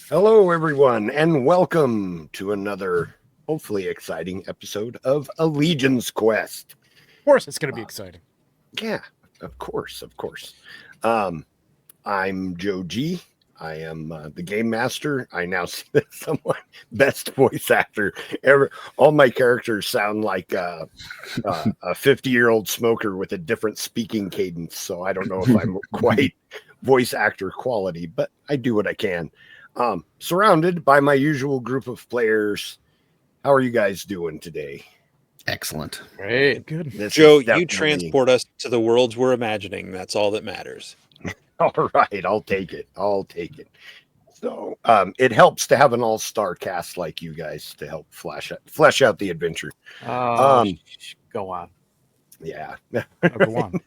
Hello, everyone, and welcome to another hopefully exciting episode of Allegiance Quest. Of course, it's going to be exciting. Yeah, of course. I'm Joe G. I am the game master. I now see that someone best voice actor ever. All my characters sound like a 50-year-old smoker with a different speaking cadence. So I don't know if I'm quite voice actor quality, but I do what I can. Surrounded by my usual group of players. How are you guys doing today? Excellent. Great. Good. Joe, you transport us to the worlds we're imagining. That's all that matters. All right, I'll take it. So it helps to have an all-star cast like you guys to help flesh out the adventure. Go on. Yeah. Go on.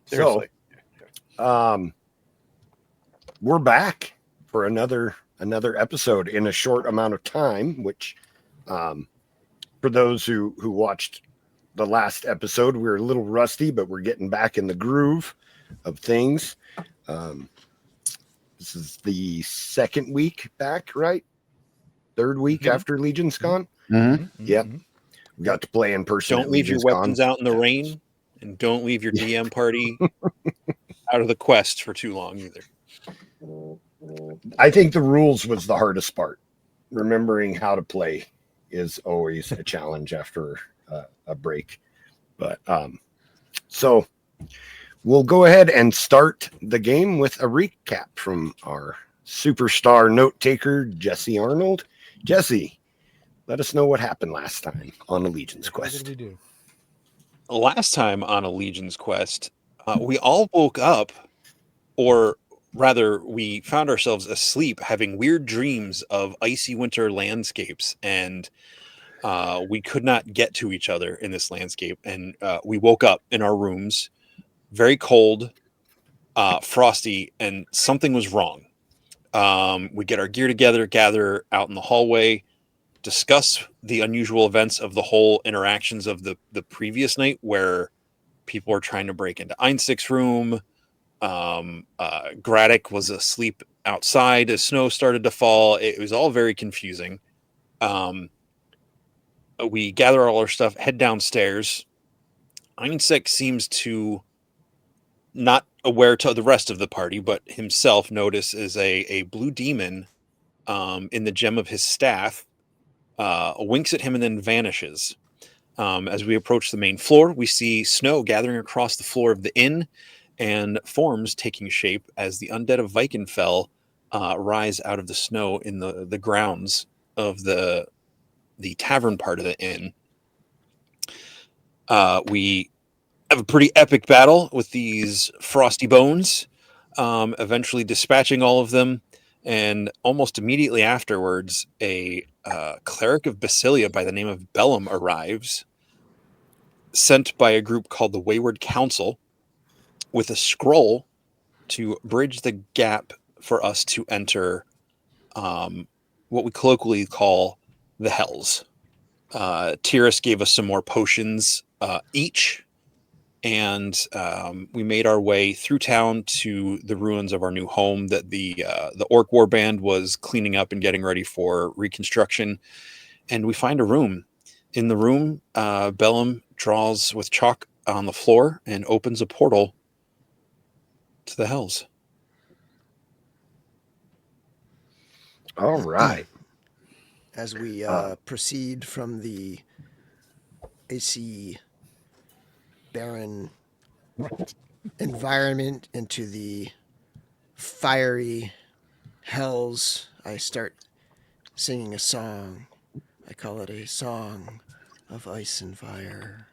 So, we're back for another episode in a short amount of time, which for those who watched the last episode, we were a little rusty, but we're getting back in the groove of things. This is the second week back, right? Third week after Legion's gone. Mm-hmm. Yep. We got to play in person. Don't leave your weapons out in the rain, and don't leave your DM party out of the quest for too long either. I think the rules was the hardest part. Remembering how to play is always a challenge after a break. But so we'll go ahead and start the game with a recap from our superstar note taker, Jesse Arnold. Jesse, let us know what happened last time on Allegiance Quest. What did we do? Last time on Allegiance Quest, we all woke up, or rather, we found ourselves asleep, having weird dreams of icy winter landscapes, and we could not get to each other in this landscape. And we woke up in our rooms, very cold, frosty, and something was wrong. We get our gear together, gather out in the hallway, discuss the unusual events of the whole interactions of the previous night, where people are trying to break into Eénsek's room. Gradduk was asleep outside as snow started to fall. It was all very confusing. We gather all our stuff, head downstairs. Eénsek seems to, not aware to the rest of the party, but himself notices a blue demon in the gem of his staff, winks at him and then vanishes. As we approach the main floor, we see snow gathering across the floor of the inn and forms taking shape as the undead of Vikenfell rise out of the snow in the grounds of the tavern part of the inn. We have a pretty epic battle with these frosty bones, eventually dispatching all of them, and almost immediately afterwards, a cleric of Basilia by the name of Bellum arrives, sent by a group called the Wayward Council, with a scroll to bridge the gap for us to enter what we colloquially call the Hells. Tyrus gave us some more potions each, and we made our way through town to the ruins of our new home that the Orc Warband was cleaning up and getting ready for reconstruction. And we find a room. In the room, Bellum draws with chalk on the floor and opens a portal to the Hells. All right. As we proceed from the icy, barren environment into the fiery hells, I start singing a song. I call it a song of ice and fire.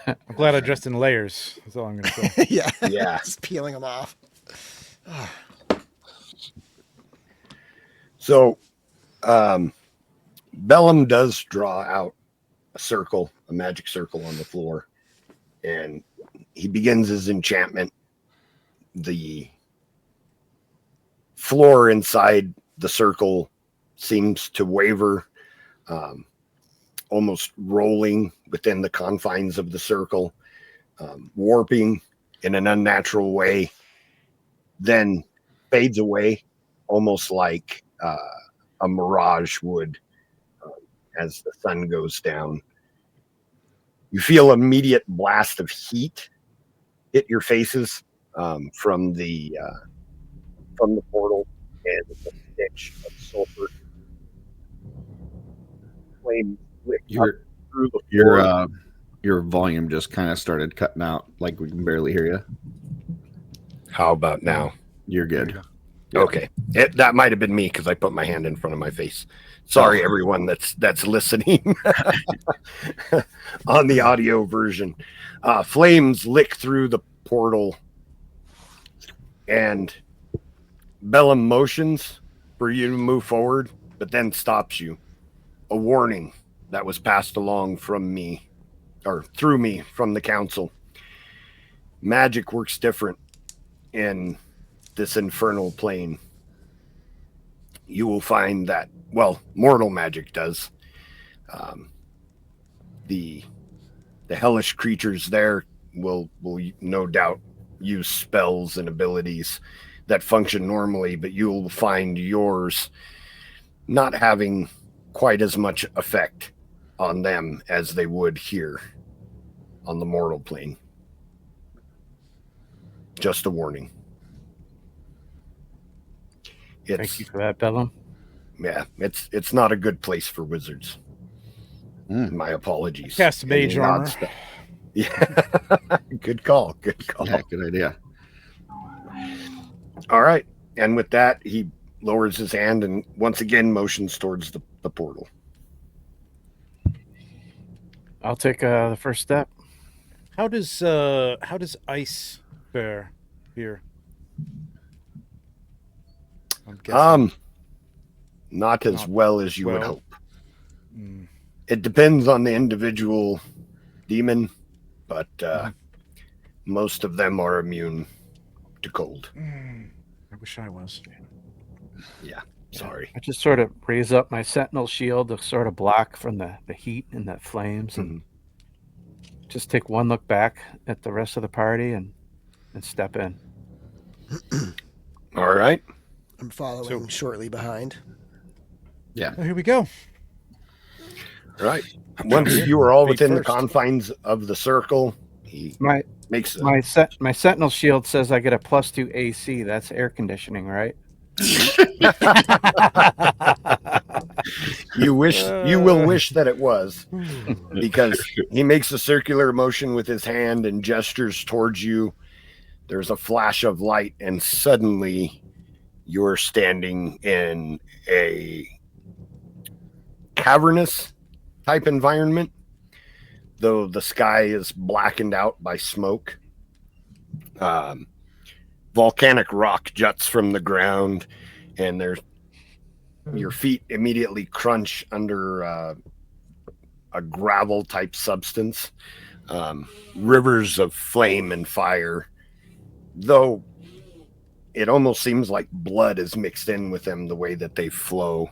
I'm glad I dressed in layers. That's all I'm going to say. Yeah. Just peeling them off. So Bellum does draw out a magic circle on the floor, and he begins his enchantment. The floor inside the circle seems to waver, almost rolling within the confines of the circle, warping in an unnatural way. then fades away, almost like a mirage would as the sun goes down. You feel immediate blast of heat hit your faces from the portal, and the stench of sulfur. Flame lick up through the floor. Your volume just kind of started cutting out, like we can barely hear you. How about now? You're good. Okay, that might have been me because I put my hand in front of my face. Sorry, everyone that's listening on the audio version. Flames lick through the portal, and Bellum motions for you to move forward, but then stops you. A warning that was passed along from me, or through me, from the council. Magic works different in this infernal plane. You will find that, well, mortal magic does. The hellish creatures there will no doubt use spells and abilities that function normally, but you'll find yours not having quite as much effect on them as they would here on the mortal plane. Just a warning. Thank you for that, Bellum. Yeah, it's not a good place for wizards. My apologies. Cast mage armor. Yeah. Good call. Yeah, good idea. All right. And with that, he lowers his hand and once again motions towards the portal. I'll take the first step. How does ice fare here? I'm guessing. Not as well as you would hope. Mm. It depends on the individual demon, but most of them are immune to cold. I wish I was. Yeah, sorry. I just sort of raise up my sentinel shield to sort of block from the heat and the flames, and just take one look back at the rest of the party and step in. All right. I'm following shortly behind. Yeah. Well, here we go. Right. Once you are all within the confines of the circle, he makes my sentinel shield says I get a +2 AC. That's air conditioning, right? You will wish that it was, because he makes a circular motion with his hand and gestures towards you. There's a flash of light, and suddenly you're standing in a cavernous type environment, though the sky is blackened out by smoke. Volcanic rock juts from the ground, and your feet immediately crunch under a gravel type substance. Rivers of flame and fire, though it almost seems like blood is mixed in with them the way that they flow,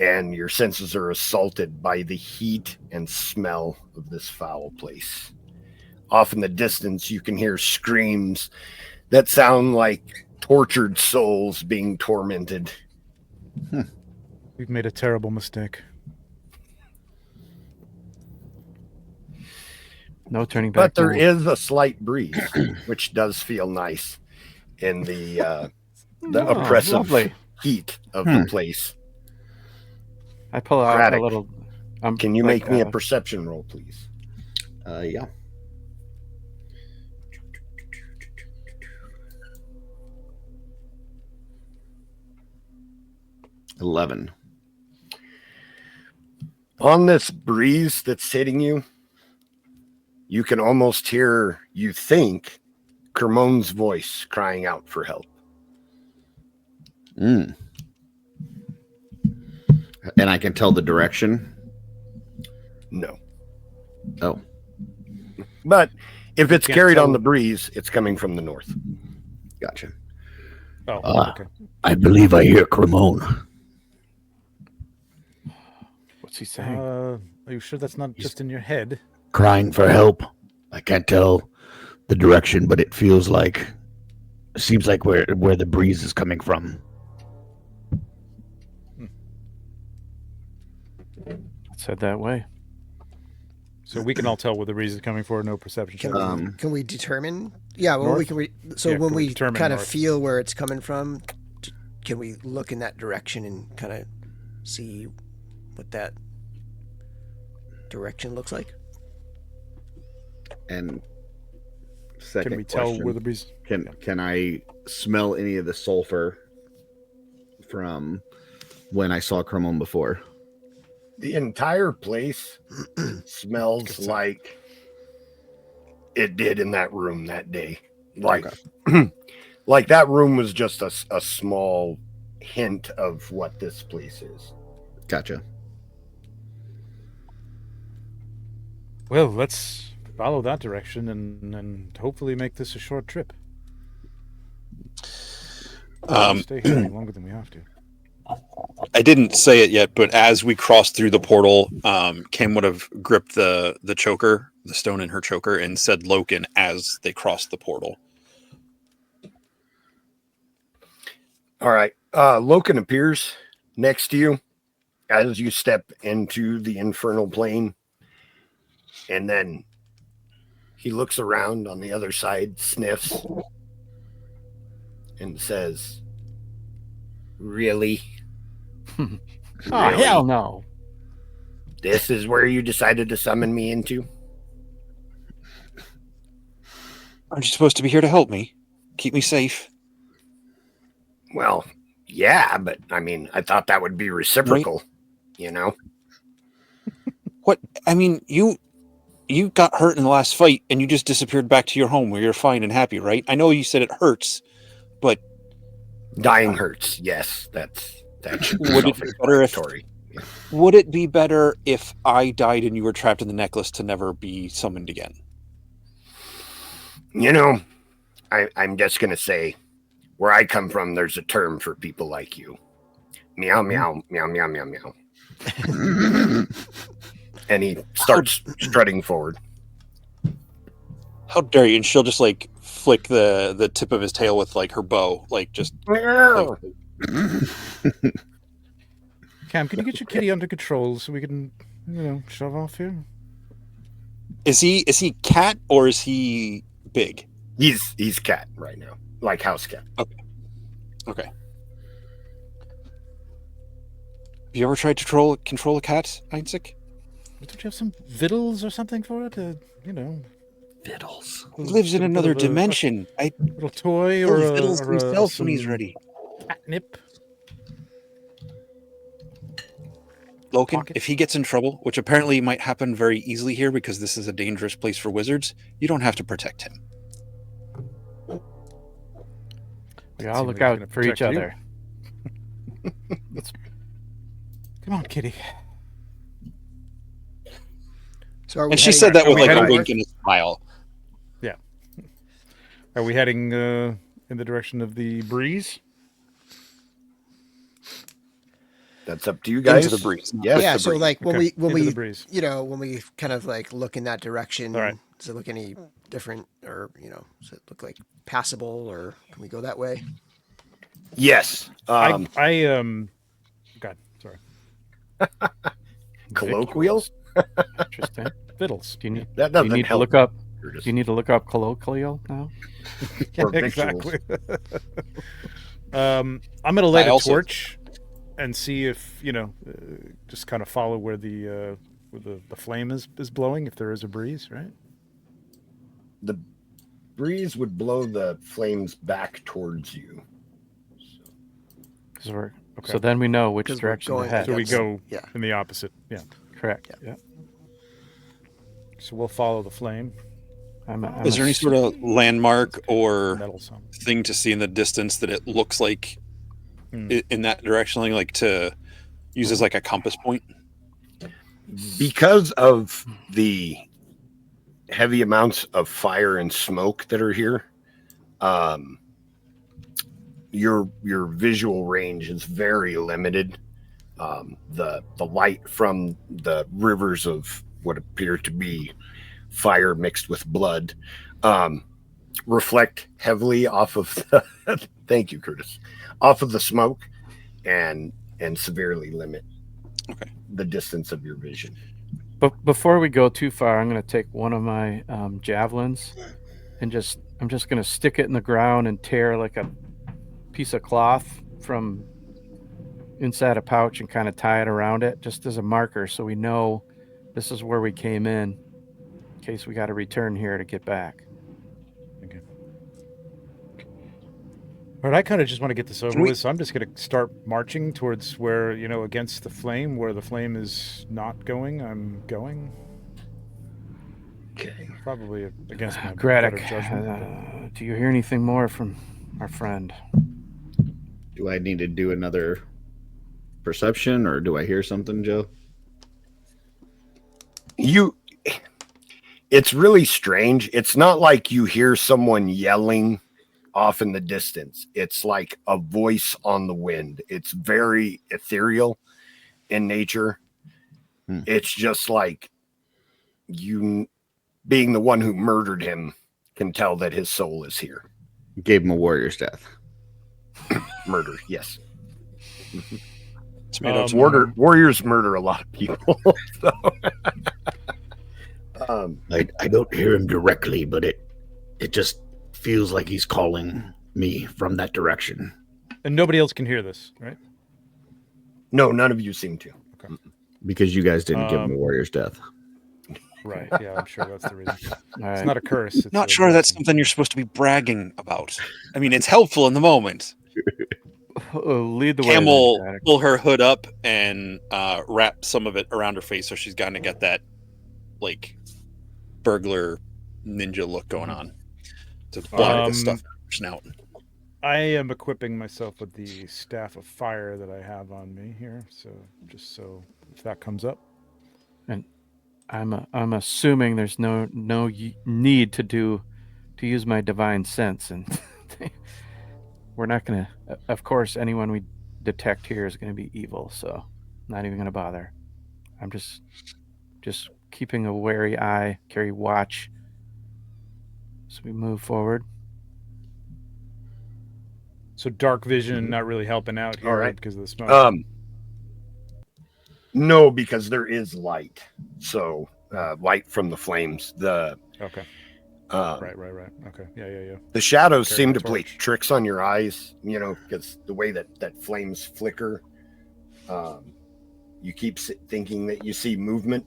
and your senses are assaulted by the heat and smell of this foul place. Off in the distance, you can hear screams that sound like tortured souls being tormented. We've made a terrible mistake. No turning back. But there is a slight breeze, which does feel nice in the oppressive heat of the place. I pull out Gradduk, a little. Can you make me a perception roll, please? Yeah. $11. On this breeze that's hitting you, you can almost hear, you think, Kermon's voice crying out for help. And I can tell the direction? No. Oh. But if it's carried on the breeze, it's coming from the north. Gotcha. Oh, okay. I believe I hear Kermon. What's he saying? Are you sure that's not just in your head? Crying for help. I can't tell the direction, but it feels like Seems like where the breeze is coming from. Let's head that way. So we can all tell where the breeze is coming for. No perception check. Can we determine? Yeah, well, North? we can. So Yeah, when can we we determine kind of north? feel where it's coming from, can we look in that direction and kind of see what that direction looks like? And second Can we tell question, where the breeze? can I smell any of the sulfur from when I saw Cremon before? The entire place smells like it did in that room that day. Like, like that room was just a small hint of what this place is. Gotcha. Well, let's follow that direction and hopefully make this a short trip. Stay here any longer than we have to. I didn't say it yet, but as we crossed through the portal, Kim would have gripped the choker, the stone in her choker, and said Loken as they crossed the portal. All right. Loken appears next to you as you step into the Infernal Plane. And then he looks around on the other side, sniffs, and says, "Really? Oh, Really? hell no. This is where you decided to summon me into?" Aren't you supposed to be here to help me? Keep me safe? Well, yeah, but I mean, I thought that would be reciprocal, you know? What? I mean, you got hurt in the last fight, and you just disappeared back to your home where you're fine and happy, right? I know you said it hurts, but Dying hurts. Yes, that's would it be better if would it be better if I died and you were trapped in the necklace to never be summoned again? You know, I'm just gonna say, where I come from, there's a term for people like you. Meow meow meow meow meow meow. And he starts strutting forward. How dare you? And she'll just like flick the tip of his tail with like her bow, like just. Like, Cam, can you get your kitty under control so we can, shove off here? is he cat or is he big? He's cat right now, like house cat. Okay. Have you ever tried to control a cat, Eénsek? Don't you have some victuals or something for it? Fiddles. He lives in another dimension. A little toy or He'll a, fiddles or a, himself when he's some ready. catnip? Loken, Pocket. if he gets in trouble, which apparently might happen very easily here because this is a dangerous place for wizards, you don't have to protect him. We all Seems look like he's out gonna for each protect you. other. Come on, kitty. So are we And she heading- said that are with we like a heading wink and a smile. Are we heading in the direction of the breeze? That's up to you guys. Into the breeze. Yes. yeah. the So breeze. like when Okay, we into the breeze. when we kind of like look in that direction, All right. does it look any different, or does it look like passable, or can we go that way? Yes. God, sorry. Colloquial? Interesting. Fiddles. Do you need, That do you doesn't need to help. look up? You're just- Do you need to look up colloquial now? for Exactly. victuals. I'm gonna light I a also- torch and see if just kind of follow where the flame is blowing. If there is a breeze, right? The breeze would blow the flames back towards you. 'Cause we're, Okay. So then we know which 'Cause we're direction to going head. So we go Yeah. in the opposite. Yeah. Correct. Yeah. Yeah. So we'll follow the flame. I'm Is there any sort of landmark or Metal some. thing to see in the distance that it looks like Hmm. in that direction, like to use as like a compass point? Because of the heavy amounts of fire and smoke that are here, your visual range is very limited. The light from the rivers of what appear to be fire mixed with blood reflect heavily off of the thank you, Curtis, off of the smoke, and severely limit the distance of your vision. But before we go too far, I'm going to take one of my javelins and I'm just going to stick it in the ground and tear like a piece of cloth from inside a pouch and kind of tie it around it just as a marker, so we know this is where we came in case we got to return here to get back. Okay. All right, I kind of just want to get this over with, so I'm just going to start marching towards where, against the flame, where the flame is not going. I'm going. Okay. Probably against my Gradduk, better judgment. do you hear anything more from our friend? Do I need to do another perception, or do I hear something, Joe? It's really strange. It's not like you hear someone yelling off in the distance. It's like a voice on the wind. It's very ethereal in nature. It's just like you, being the one who murdered him, can tell that his soul is here. Gave him a warrior's death. Murder, yes. It's made of Warriors murder a lot of people. So. I don't hear him directly, but it just feels like he's calling me from that direction. And nobody else can hear this, right? No, none of you seem to. Okay. Because you guys didn't give him a warrior's death. Right, yeah, I'm sure that's the reason. Right. It's not a curse. It's Not sure that's something you're supposed to be bragging about. I mean, it's helpful in the moment. Lead the way. Camel Then, pull her hood up and wrap some of it around her face, so she's going to get that like burglar ninja look going on to block this stuff out of her snout. I am equipping myself with the staff of fire that I have on me here, so just so if that comes up. And I'm assuming there's no need to use my divine sense, and we're not gonna. Of course, anyone we detect here is gonna be evil, so not even gonna bother. I'm just keeping a wary eye, carry watch, as we move forward. So dark vision not really helping out here, right, because of the smoke. No, because there is light. So light from the flames. Okay. Right. Okay. Yeah. The shadows seem to play tricks on your eyes, because the way that flames flicker, you keep thinking that you see movement,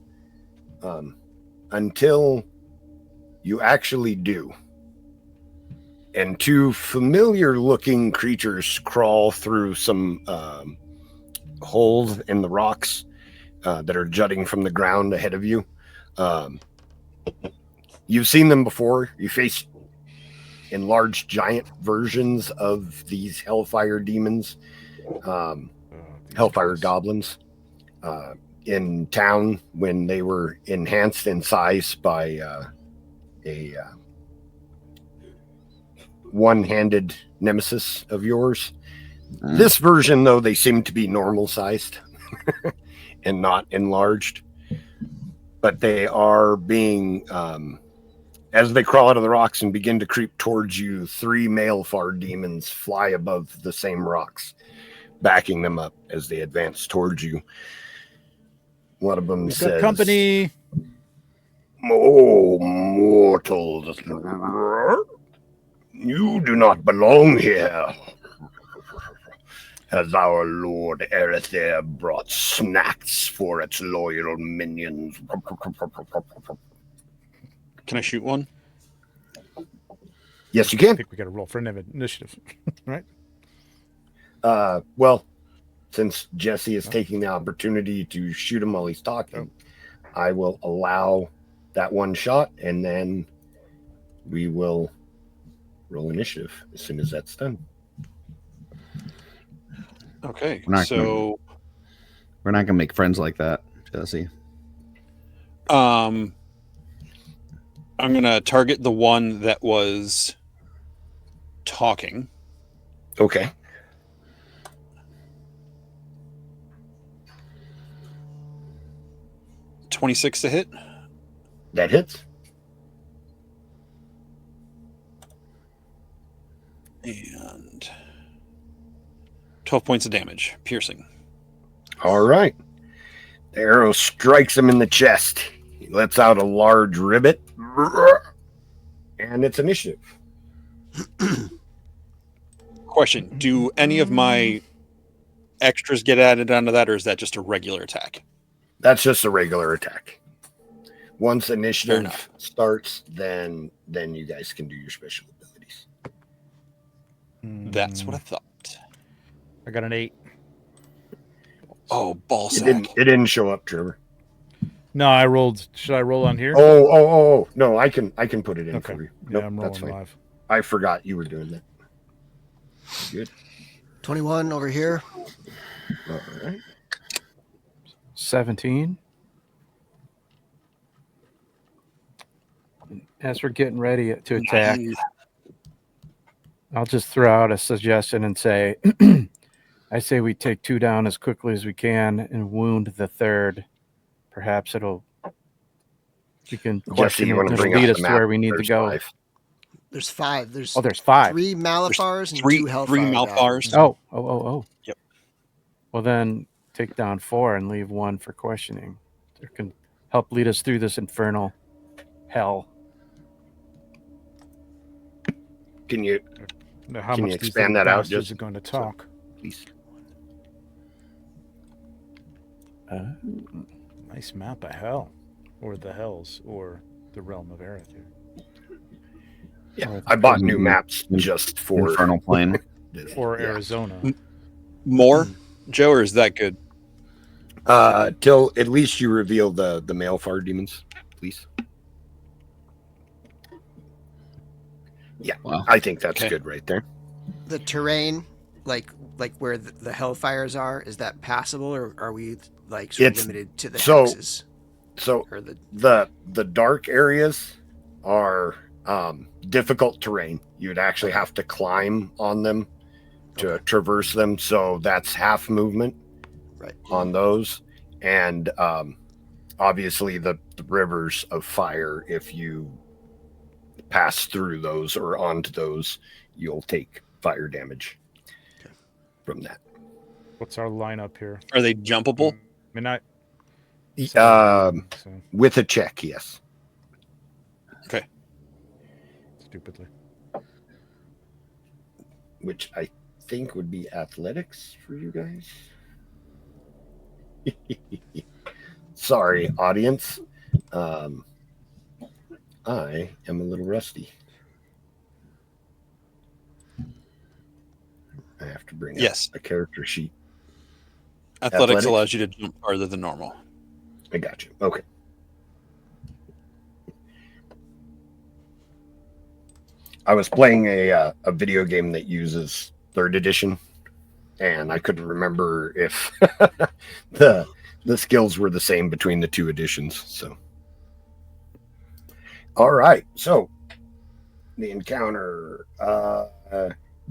until you actually do. And two familiar-looking creatures crawl through some holes in the rocks that are jutting from the ground ahead of you. You've seen them before. You face enlarged giant versions of these hellfire demons, hellfire goblins, in town when they were enhanced in size by a one-handed nemesis of yours. This version, though, they seem to be normal sized and not enlarged, but they are being as they crawl out of the rocks and begin to creep towards you, 3 male far demons fly above the same rocks, backing them up as they advance towards you. One of them says, company. "Oh, mortals, you do not belong here. As our Lord Erether brought snacks for its loyal minions." Can I shoot one? Yes, you can. I think we got to roll for initiative, right? Well, since Jesse is taking the opportunity to shoot him while he's talking, I will allow that one shot, and then we will roll initiative as soon as that's done. Okay, we're not gonna make friends like that, Jesse. I'm gonna target the one that was talking. Okay. .26 to hit. That hits. And 12 points of damage, piercing. All right. The arrow strikes him in the chest. He lets out a large ribbit. And it's initiative. Question: do any of my extras get added onto that, or is that just a regular attack? That's just a regular attack. Once Fair initiative enough. starts, then you guys can do your special abilities. That's what I thought. I got an 8. Oh, ball It sack. didn't show up, Trevor. No, I rolled. Should I roll on here? Oh. No, I can put it in okay. for you. Yeah, Nope, I'm that's rolling fine. live. I forgot you were doing that. Good. 21 over here. All right. 17. As we're getting ready to attack, I'll just throw out a suggestion and say, I say we take 2 down as quickly as we can and wound the 3rd. Perhaps we can Jesse, question you it want and to it'll bring lead up us the to map? where we need to There's go. 5. There's 5. There's Oh, there's 5. 3 Malafars and three 2 Hellfire. Malfars. Oh. Yep. Well, then take down 4 and leave 1 for questioning. It can help lead us through this infernal hell. Now, Can you how Can much you these expand little that out bastards just are going to talk? please? Nice map of hell, or the hells, or the realm of Erethyr. Yeah, I bought new maps just for Infernal Plane. this. Or Yeah. Arizona. More, Joe, or is that good? Till at least you reveal the Malfar demons, please. Yeah, Wow. I think that's Okay. good right there. The terrain, like where the Hellfires are, is that passable, or are we like sort of It's- limited to the so- hexes? So Or the the dark areas are difficult terrain. You'd actually have to climb on them to Okay. traverse them. So that's half movement Right. on those. And obviously the rivers of fire, if you pass through those or onto those, you'll take fire damage Okay. from that. What's our lineup here? Are they jumpable? I mean, I Um, so with a check, yes. stupidly. Which I think would be athletics for you guys. Sorry, audience. I am a little rusty. I have to bring Yes. up a character sheet. Athletics Athletics? allows you to jump farther than normal. I got you. Okay. I was playing a video game that uses 3rd edition, and I couldn't remember if the skills were the same between the 2 editions. So, all right. So, the encounter.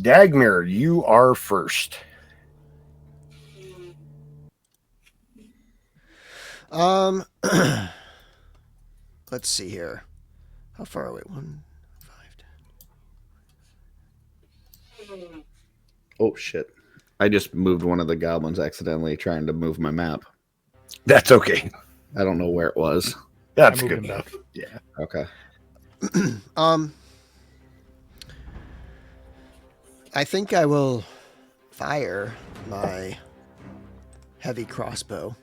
Dagmyr, you are first. Let's see here. How far away? 1, 5, 10. Oh shit! I just moved one of the goblins accidentally, trying to move my map. That's okay. I don't know where it was. That's I moved good him enough. Yeah. Okay. I think I will fire my heavy crossbow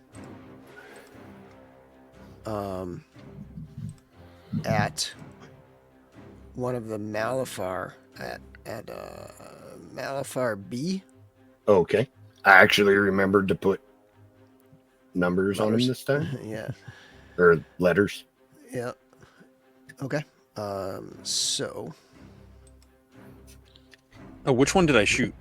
at one of the Malafar at Malafar B. Okay. I actually remembered to put numbers on them Letters. this time, Yeah. or letters. Yeah. Okay. So Oh, which one did I shoot?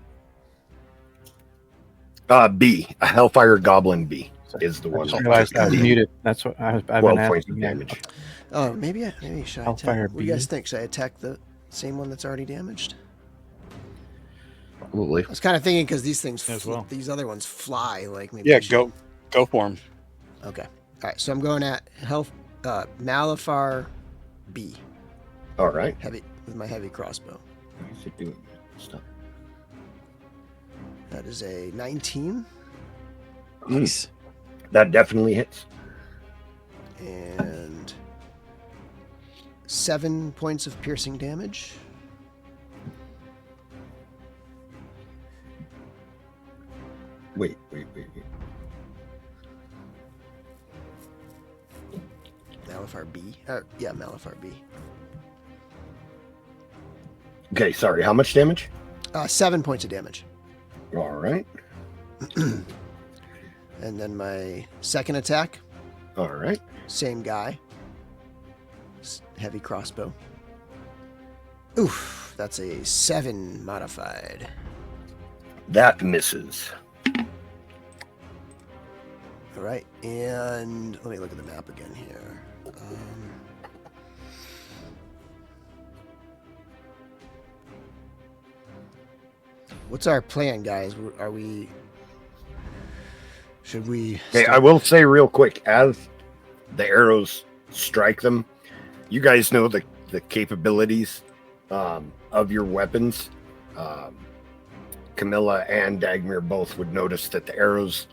B, a Hellfire Goblin B is the I one. just realized I was muted. That's what I've been 12 points asking. of damage. maybe should I Hellfire attack? What do you guys B. think? Should I attack the same one that's already damaged? Probably. I was kind of thinking because these things, As well. these other ones fly. Like maybe. Yeah, I should- go for him. Okay. All right. So I'm going at Malafar B. All right. Heavy with my heavy crossbow. Why is it doing stuff? That is a 19 Nice. That definitely hits. and 7 points of piercing damage. Wait. Malifar B. Yeah, Malifar B. Okay, sorry. How much damage? 7 points of damage. All right. And then my second attack, All right. same guy. Heavy crossbow. Oof, that's a 7 modified. That misses. All right, and let me look at the map again here. What's our plan, guys? Are we? Should we? Okay, I will say real quick, as the arrows strike them, you guys know the capabilities of your weapons. Camilla and Dagmyr both would notice that the arrows,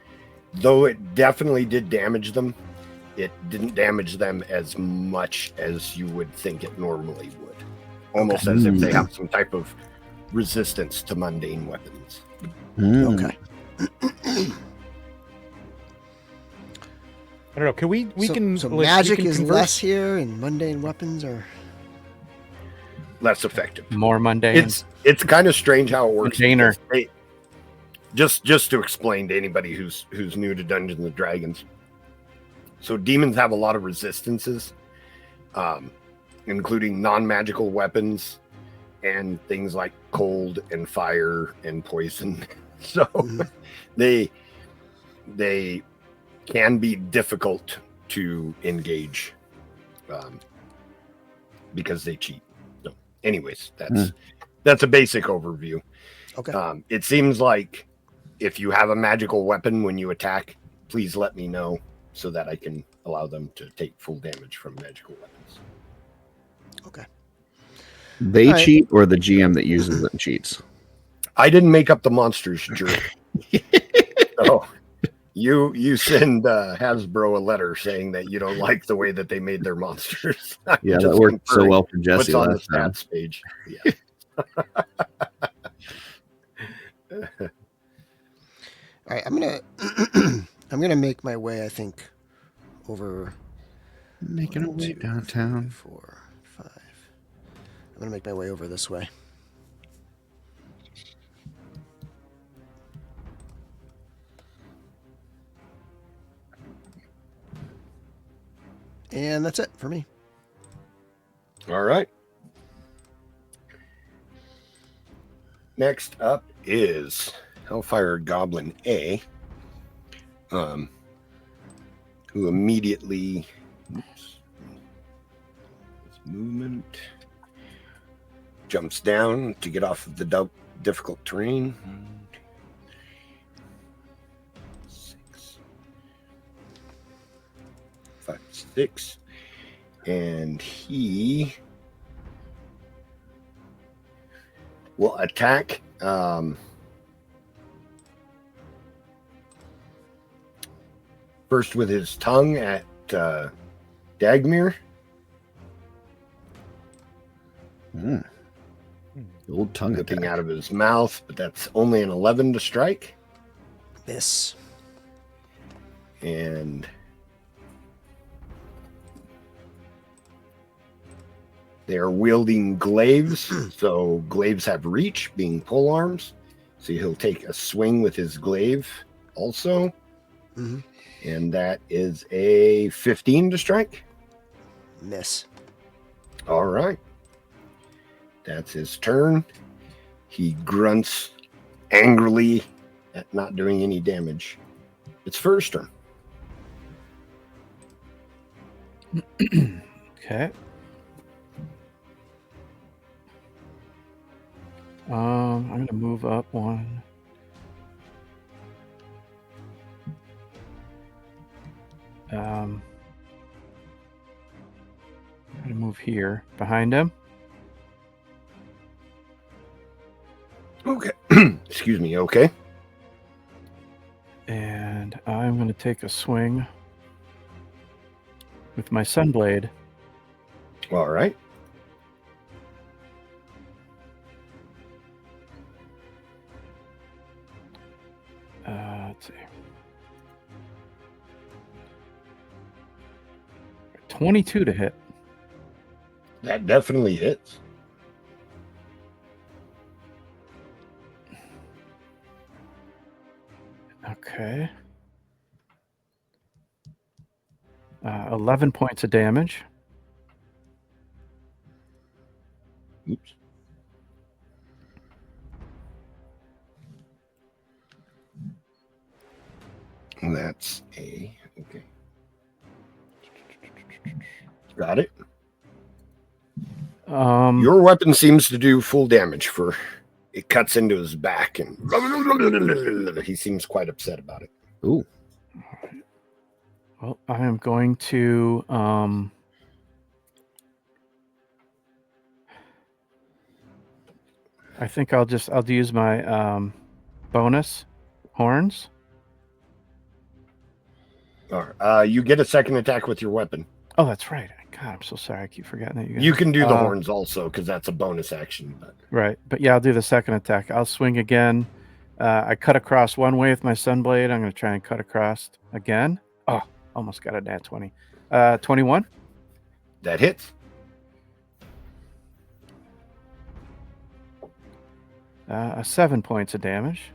though it definitely did damage them, it didn't damage them as much as you would think it normally would. Almost as if they have some type of resistance to mundane weapons. Okay. I don't know. Can we can So like, we magic can is converse? less here, and mundane weapons are. Less effective. More mundane. It's kind of strange how it works. Mundaner. Just to explain to anybody who's new to Dungeons and Dragons. So demons have a lot of resistances, including non-magical weapons and things like cold and fire and poison. So they can be difficult to engage because they cheat. So anyways, that's a basic overview. Okay. It seems like if you have a magical weapon when you attack, please let me know so that I can allow them to take full damage from magical weapons. Okay. They All right. cheat, or the GM that uses them cheats? I didn't make up the monsters, jerk. So you send Hasbro a letter saying that you don't like the way that they made their monsters. Yeah, Just that worked so confirming well for what's Jesse on the last time. stats page. Yeah. All right. I'm gonna make my way. I think over. Making a One, way 2, downtown. 3, 4, 5. I'm gonna make my way over this way. And that's it for me. All right. Next up is Hellfire Goblin A, who immediately movement jumps down to get off of the difficult terrain. 6, 5, 6, and he will attack first with his tongue at Dagmyr. The old tongue Looking attack. out of his mouth, but that's only an 11 to strike. Miss. And they are wielding glaives. So glaives have reach, being pole arms. So he'll take a swing with his glaive also. Mhm. And that is a 15 to strike. Miss. All right. That's his turn. He grunts angrily at not doing any damage. It's Ferr's turn. Okay. I'm gonna move up one. I'm gonna move here behind him. Okay. Excuse me. Okay. And I'm going to take a swing with my Sunblade. All right. Let's see. 22 to hit. That definitely hits. Okay. 11 points of damage. Oops. And that's a okay. Got it. Your weapon seems to do full damage for it cuts into his back and he seems quite upset about it. Ooh. Well, I am going to I think I'll use my bonus horns. All right. You get a second attack with your weapon. Oh, that's right. God, I'm so sorry. I keep forgetting that You can do the horns also because that's a bonus action. But. Right. But yeah, I'll do the second attack. I'll swing again. I cut across one way with my Sunblade. I'm going to try and cut across again. Oh, almost got a nat 20. 21. That hits. A 7 points of damage.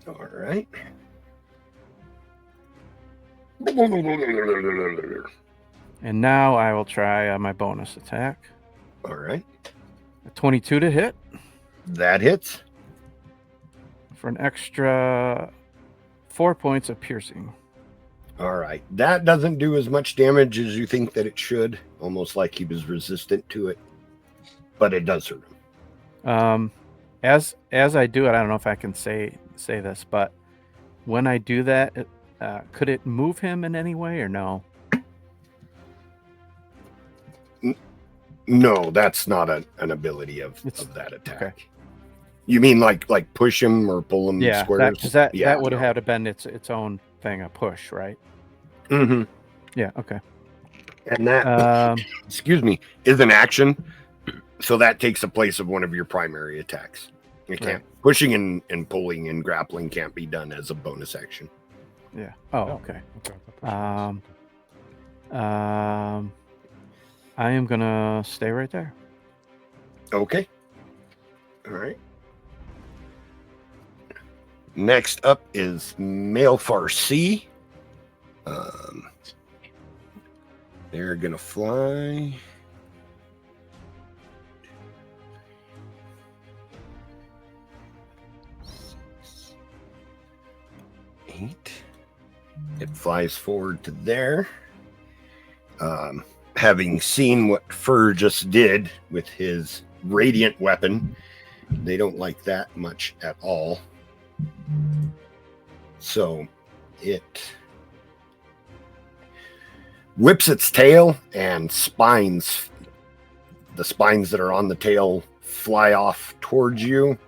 All right. And now I will try my bonus attack. All right. A 22 to hit. That hits. For an extra 4 points of piercing. All right. That doesn't do as much damage as you think that it should. Almost like he was resistant to it. But it does hurt him. As I do it, I don't know if I can say this, but when I do that, could it move him in any way or no? No, that's not an ability of that attack. Okay. You mean like push him or pull him squares? That would have been its own thing, a push, right? Mm-hmm. Yeah, okay. And that, excuse me, is an action. So that takes the place of one of your primary attacks. You can't pushing and pulling and grappling can't be done as a bonus action. Yeah. Oh, okay. I am gonna stay right there. Okay. All right. Next up is Male Farsi. They're gonna fly. 6, 8. It flies forward to there. Having seen what Ferr just did with his radiant weapon, they don't like that much at all. So it whips its tail and spines. The spines that are on the tail fly off towards you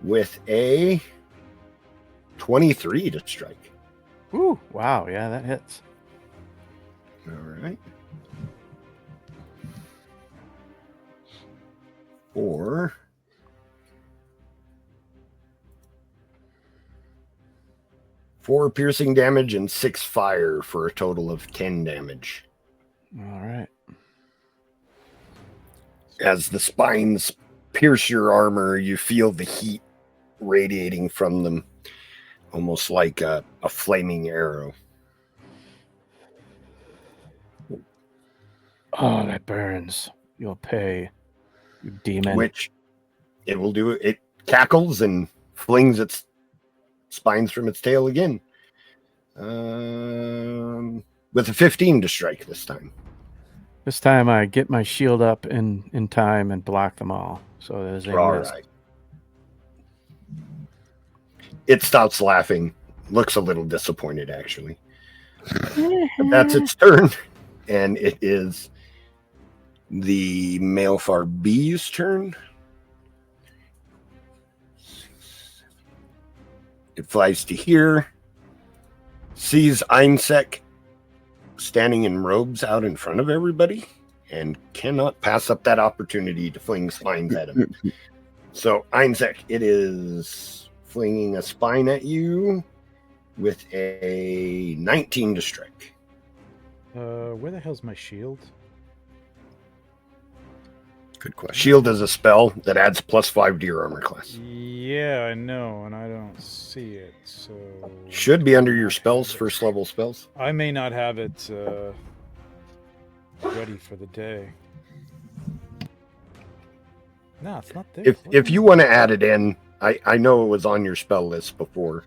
with a 23 to strike. Ooh, wow. Yeah, that hits. All right. Or 4 piercing damage and 6 fire for a total of 10 damage. All right. As the spines pierce your armor, you feel the heat radiating from them, almost like a flaming arrow. Oh, that burns. You'll pay, you demon. Which it will do. It cackles and flings its spines from its tail again. With a 15 to strike this time. This time I get my shield up in time and block them all. So there's a All miss. right. It stops laughing. Looks a little disappointed, actually. But that's its turn. And it is the Male Far B's turn. It flies to here, sees Eénsek standing in robes out in front of everybody, and cannot pass up that opportunity to fling spines at him. So, Eénsek, it is flinging a spine at you with a 19 to strike. Where the hell's my shield? Good question. Shield is a spell that adds +5 to your armor class. Yeah, I know, and I don't see it, so... Should be under your spells, first level spells. I may not have it ready for the day. No, it's not there. If you want to add it in, I know it was on your spell list before.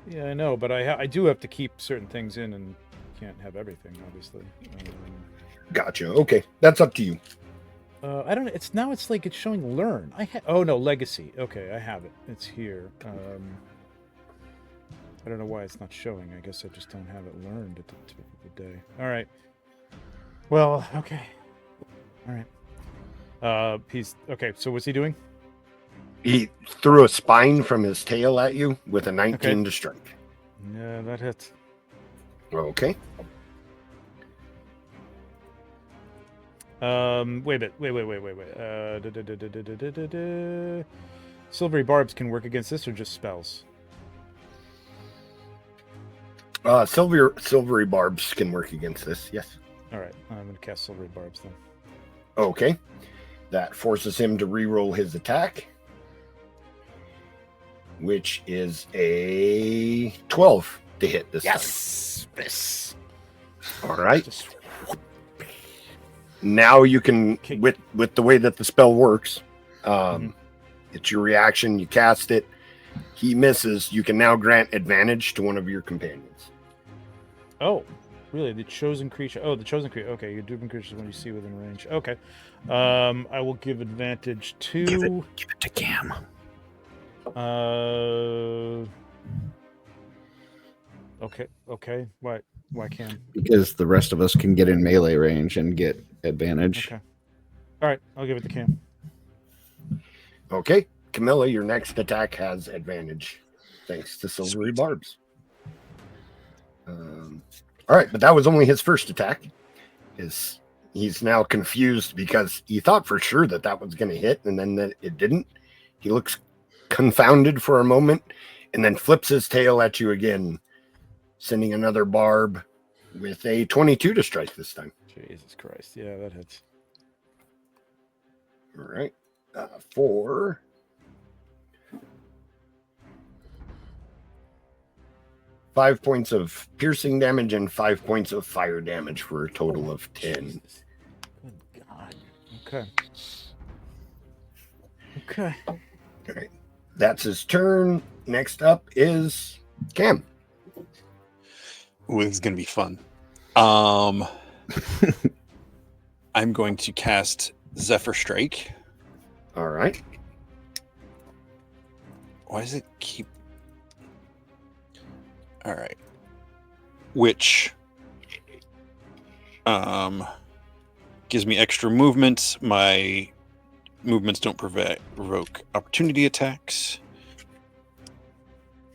Yeah, I know, but I do have to keep certain things in, and can't have everything, obviously. Gotcha. Okay, that's up to you. I don't know. It's like it's showing learn. Oh no, legacy. Okay, I have it. It's here. I don't know why it's not showing. I guess I just don't have it learned at the tip of the day. All right. Well, okay. All right. He's okay. So what's he doing? He threw a spine from his tail at you with a 19 to strike. Yeah, that hits. Okay. Wait a bit. Wait. Silvery barbs can work against this or just spells? Silvery barbs can work against this, yes. All right, I'm going to cast silvery barbs then. Okay. That forces him to re-roll his attack, which is a 12 to hit this time. Yes. All right. Now you can, with the way that the spell works, it's your reaction. You cast it. He misses. You can now grant advantage to one of your companions. Oh, really? The chosen creature. Oh, the chosen creature. Okay, you do creatures when you see within range. Okay. I will give advantage to. Give it to Cam. Okay. Why Cam? Because the rest of us can get in melee range and get advantage. Okay. All right, I'll give it to Cam. Okay. Camellia, your next attack has advantage thanks to silvery barbs. All right, but that was only his first attack. He's now confused because he thought for sure that was going to hit, and then that it didn't. He looks confounded for a moment, and then flips his tail at you again, sending another barb with a 22 to strike this time. Jesus Christ. Yeah, that hits. All right. For 5 points of piercing damage and 5 points of fire damage for a total of 10. Jesus. Good God. Okay. All right. That's his turn. Next up is Cam. Ooh, this is going to be fun. I'm going to cast Zephyr Strike. All right. Why does it keep... All right. Which gives me extra movement. My movements don't provoke opportunity attacks.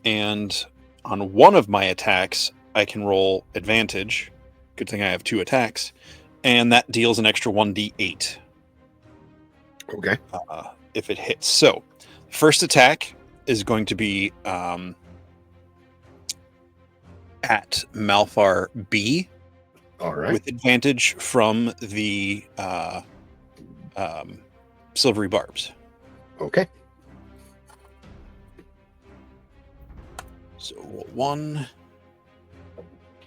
And on one of my attacks, I can roll advantage. Good thing I have 2 attacks. And that deals an extra 1d8. Okay. If it hits. So, first attack is going to be at Malphar B. All right. With advantage from the silvery barbs. Okay. So, roll 1.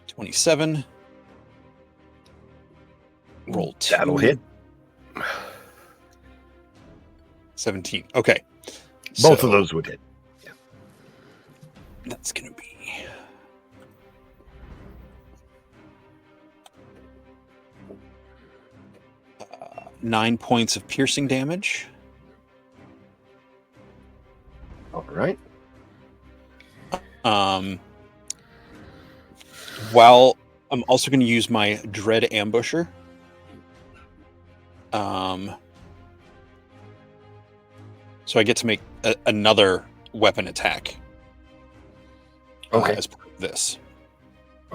27. Roll 2. That'll hit. 17. Okay. Both of those would hit. Yeah. That's going to be 9 points of piercing damage. All right. While I'm also going to use my Dread Ambusher. So I get to make another weapon attack Okay. as part of this.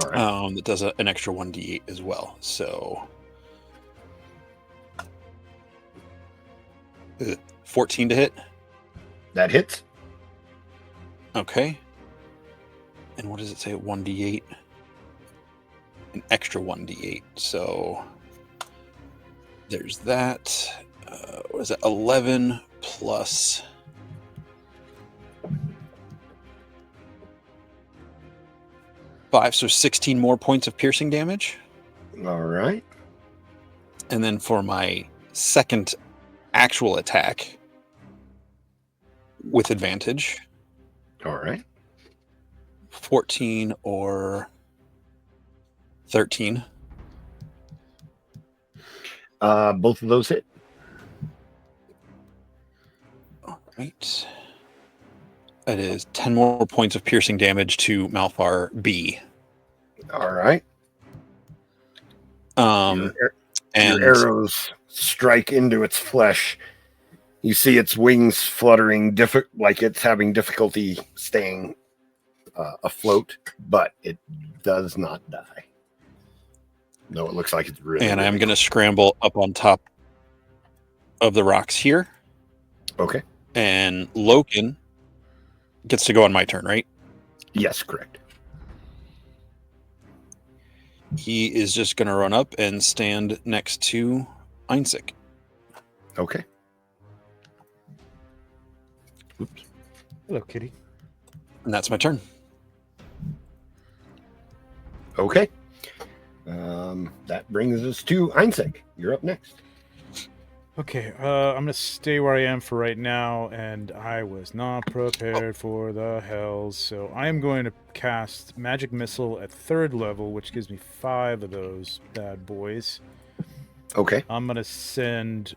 All right. That does an extra 1d8 as well. So 14 to hit. That hits. Okay. And what does it say? 1d8. An extra 1d8. So there's that. What is it? 11 plus 5, so 16 more points of piercing damage. All right. And then for my second actual attack with advantage, All right. 14 or 13. Both of those hit. All right. That is 10 more points of piercing damage to Malphar B. All right. And Your arrows strike into its flesh. You see its wings fluttering, like it's having difficulty staying afloat, but it does not die. No, it looks like it's really. And I'm really going to scramble up on top of the rocks here. Okay. And Loken gets to go on my turn, right? Yes, correct. He is just going to run up and stand next to Eénsek. Okay. Oops. Hello, kitty. And that's my turn. Okay. That brings us to Eénsek. You're up next. Okay, I'm gonna stay where I am for right now, and I was not prepared for the hells, so I am going to cast Magic Missile at 3rd level, which gives me 5 of those bad boys. Okay. I'm gonna send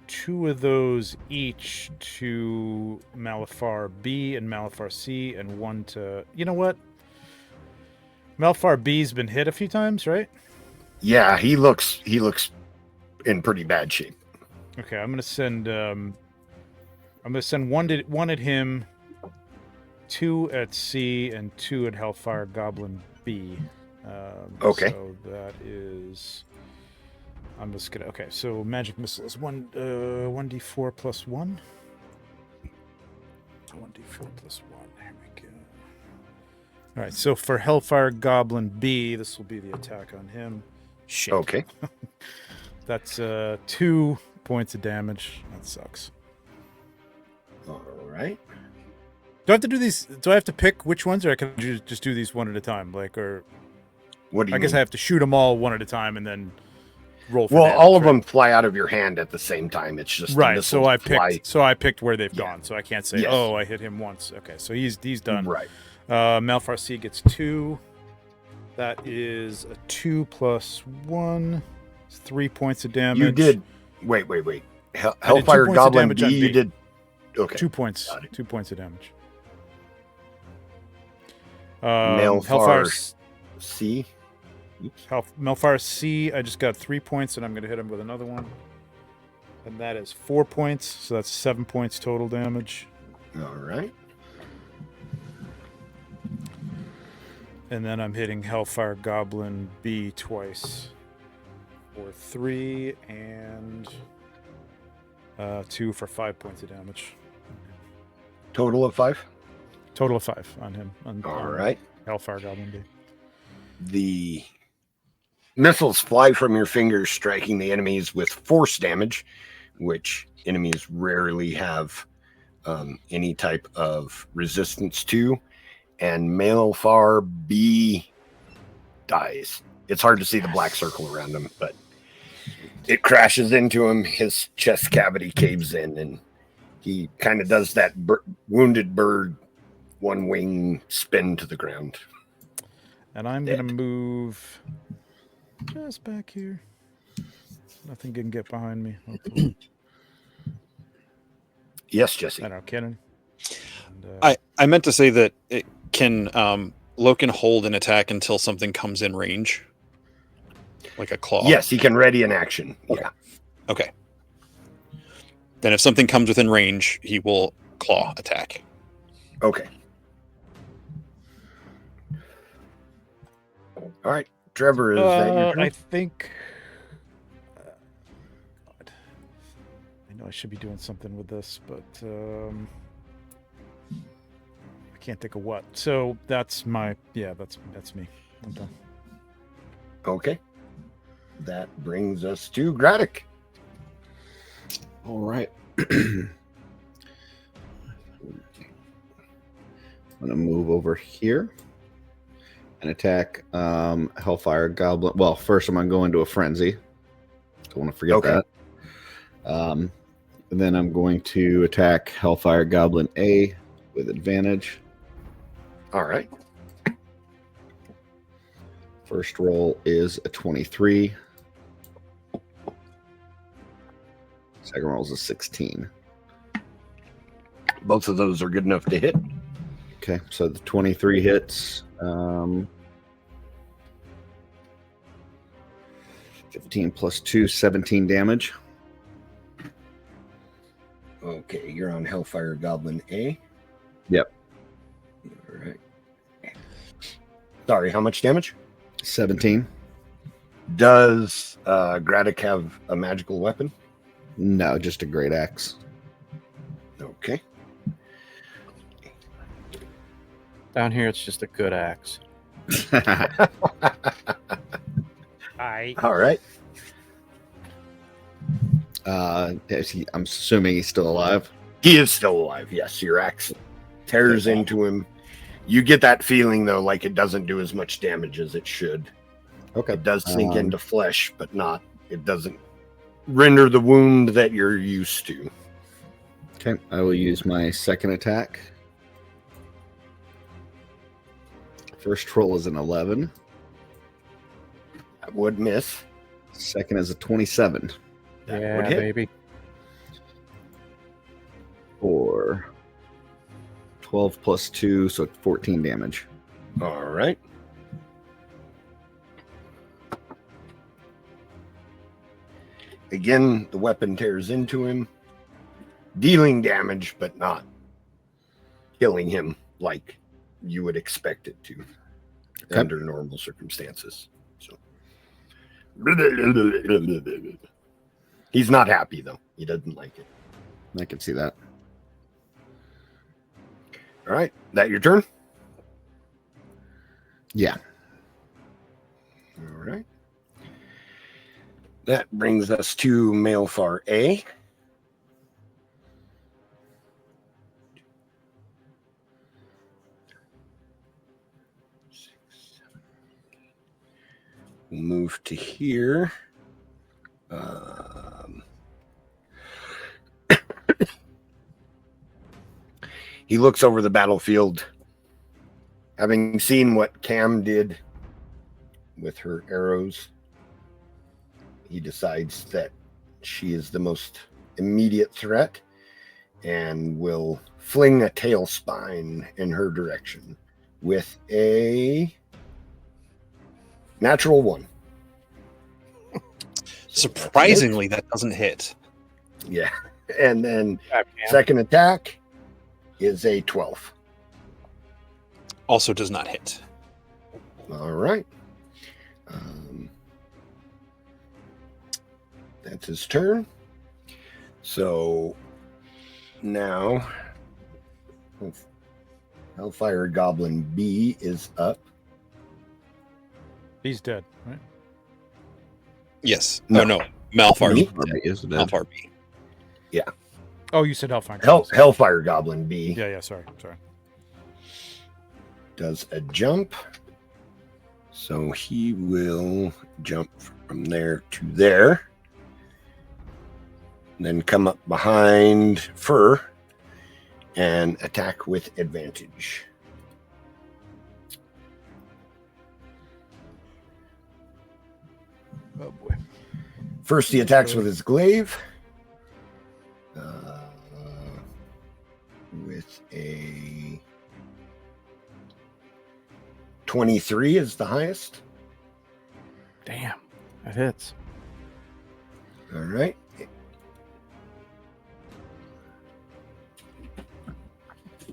2 of those each to Malphar B and Malphar C, and 1 to... You know what? Malphar B's been hit a few times, right? Yeah, he looks in pretty bad shape. Okay, I'm gonna send one at him, 2 at C, and 2 at Hellfire Goblin B. Okay. So that is. I'm just gonna. Okay, so Magic Missile is 1d4 plus 1. 1d4 plus 1. There we go. All right, so for Hellfire Goblin B, this will be the attack on him. Shit. Okay. That's 2 points of damage. That sucks. All right. Do I have to do these? Do I have to pick which ones, or I can just do these one at a time? Like, or What do you I guess mean? I have to shoot them all one at a time and then roll for Well, damage, all of right? them fly out of your hand at the same time. It's just the Right. So missiles I fly- picked. So I picked where they've Yeah. gone. So I can't say, Yes. oh, I hit him once. Okay. So he's done. Right. Malphar C gets 2. That is a 2 plus 1. It's 3 points of damage. You did. Wait. I did 2 Hellfire points of Goblin damage B. on You B. did. Okay. 2 points. Got it. 2 points of damage. Malphar Hellfire C. Malphar C, I just got 3 points, and I'm going to hit him with another one. And that is 4 points, so that's 7 points total damage. All right. And then I'm hitting Hellfire Goblin B twice for 3 and 2 for 5 points of damage. Total of 5. Total of 5 on him. All right. Hellfire Goblin B. The missiles fly from your fingers, striking the enemies with force damage, which enemies rarely have any type of resistance to. And Malphar B dies. It's hard to see the black circle around him, but it crashes into him. His chest cavity caves in, and he kind of does that wounded bird, one wing spin to the ground. And I'm Dead. going to move just back here. Nothing can get behind me. hopefully. Yes, Jesse. I don't know, Kenan. And, I meant to say that it can Loken hold an attack until something comes in range, like a claw. Yes, he can ready an action. Okay. Yeah. Okay. Then if something comes within range, he will claw attack. Okay. All right, Trevor, is that your turn? I think. God. I know I should be doing something with this, but I can't think of what. So that's my that's me. I'm done. Okay. That brings us to Gradduk. All right. I'm going to move over here and attack Hellfire Goblin. Well, first I'm going to go into a frenzy. Don't want to forget that. And then I'm going to attack Hellfire Goblin A with advantage. All right. First roll is a 23. Second roll is a 16. Both of those are good enough to hit. Okay, so the 23 hits. 15 plus 2, 17 damage. Okay, you're on Hellfire Goblin A. Yep. All right. Sorry, how much damage? 17. Does Gradduk have a magical weapon? No, just a great axe. Okay. Down here, it's just a good axe. All right. I'm assuming he's still alive. He is still alive. Yes, your axe tears into him. You get that feeling, though, like it doesn't do as much damage as it should. Okay. It does sink into flesh, but not. It doesn't render the wound that you're used to. Okay, I will use my second attack. First roll is an 11. That would miss. Second is a 27. That Yeah, would hit. baby. For 12 plus 2, so 14 damage. All right. Again, the weapon tears into him, dealing damage, but not killing him like you would expect it to under normal circumstances. So he's not happy, though. He doesn't like it. I can see that. All right. That your turn? Yeah. All right. That brings us to Malefar A. We'll move to here. He looks over the battlefield, having seen what Cam did with her arrows. He decides that she is the most immediate threat and will fling a tailspine in her direction with a natural 1. Surprisingly, that doesn't hit. Yeah. And then second attack is a 12. Also does not hit. All right. That's his turn. So now Hellfire Goblin B is up. He's dead, right? Yes. No. Oh, no. Malfar Me? Is dead. Malfar B. Oh, you said Hellfire. Hellfire Goblin B Yeah, sorry. does a jump. So he will jump from there to there. Then come up behind Ferr and attack with advantage. Oh boy. First, he attacks with his glaive. With a 23 is the highest. Damn, that hits. All right.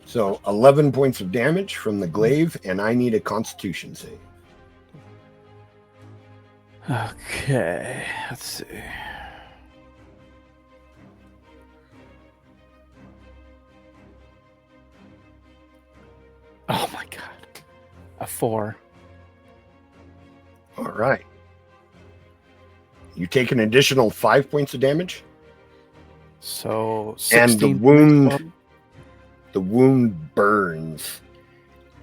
So 11 points of damage from the glaive, and I need a Constitution save. Okay, let's see. Oh my god. A 4. All right. You take an additional 5 points of damage. So 16 And the wound burns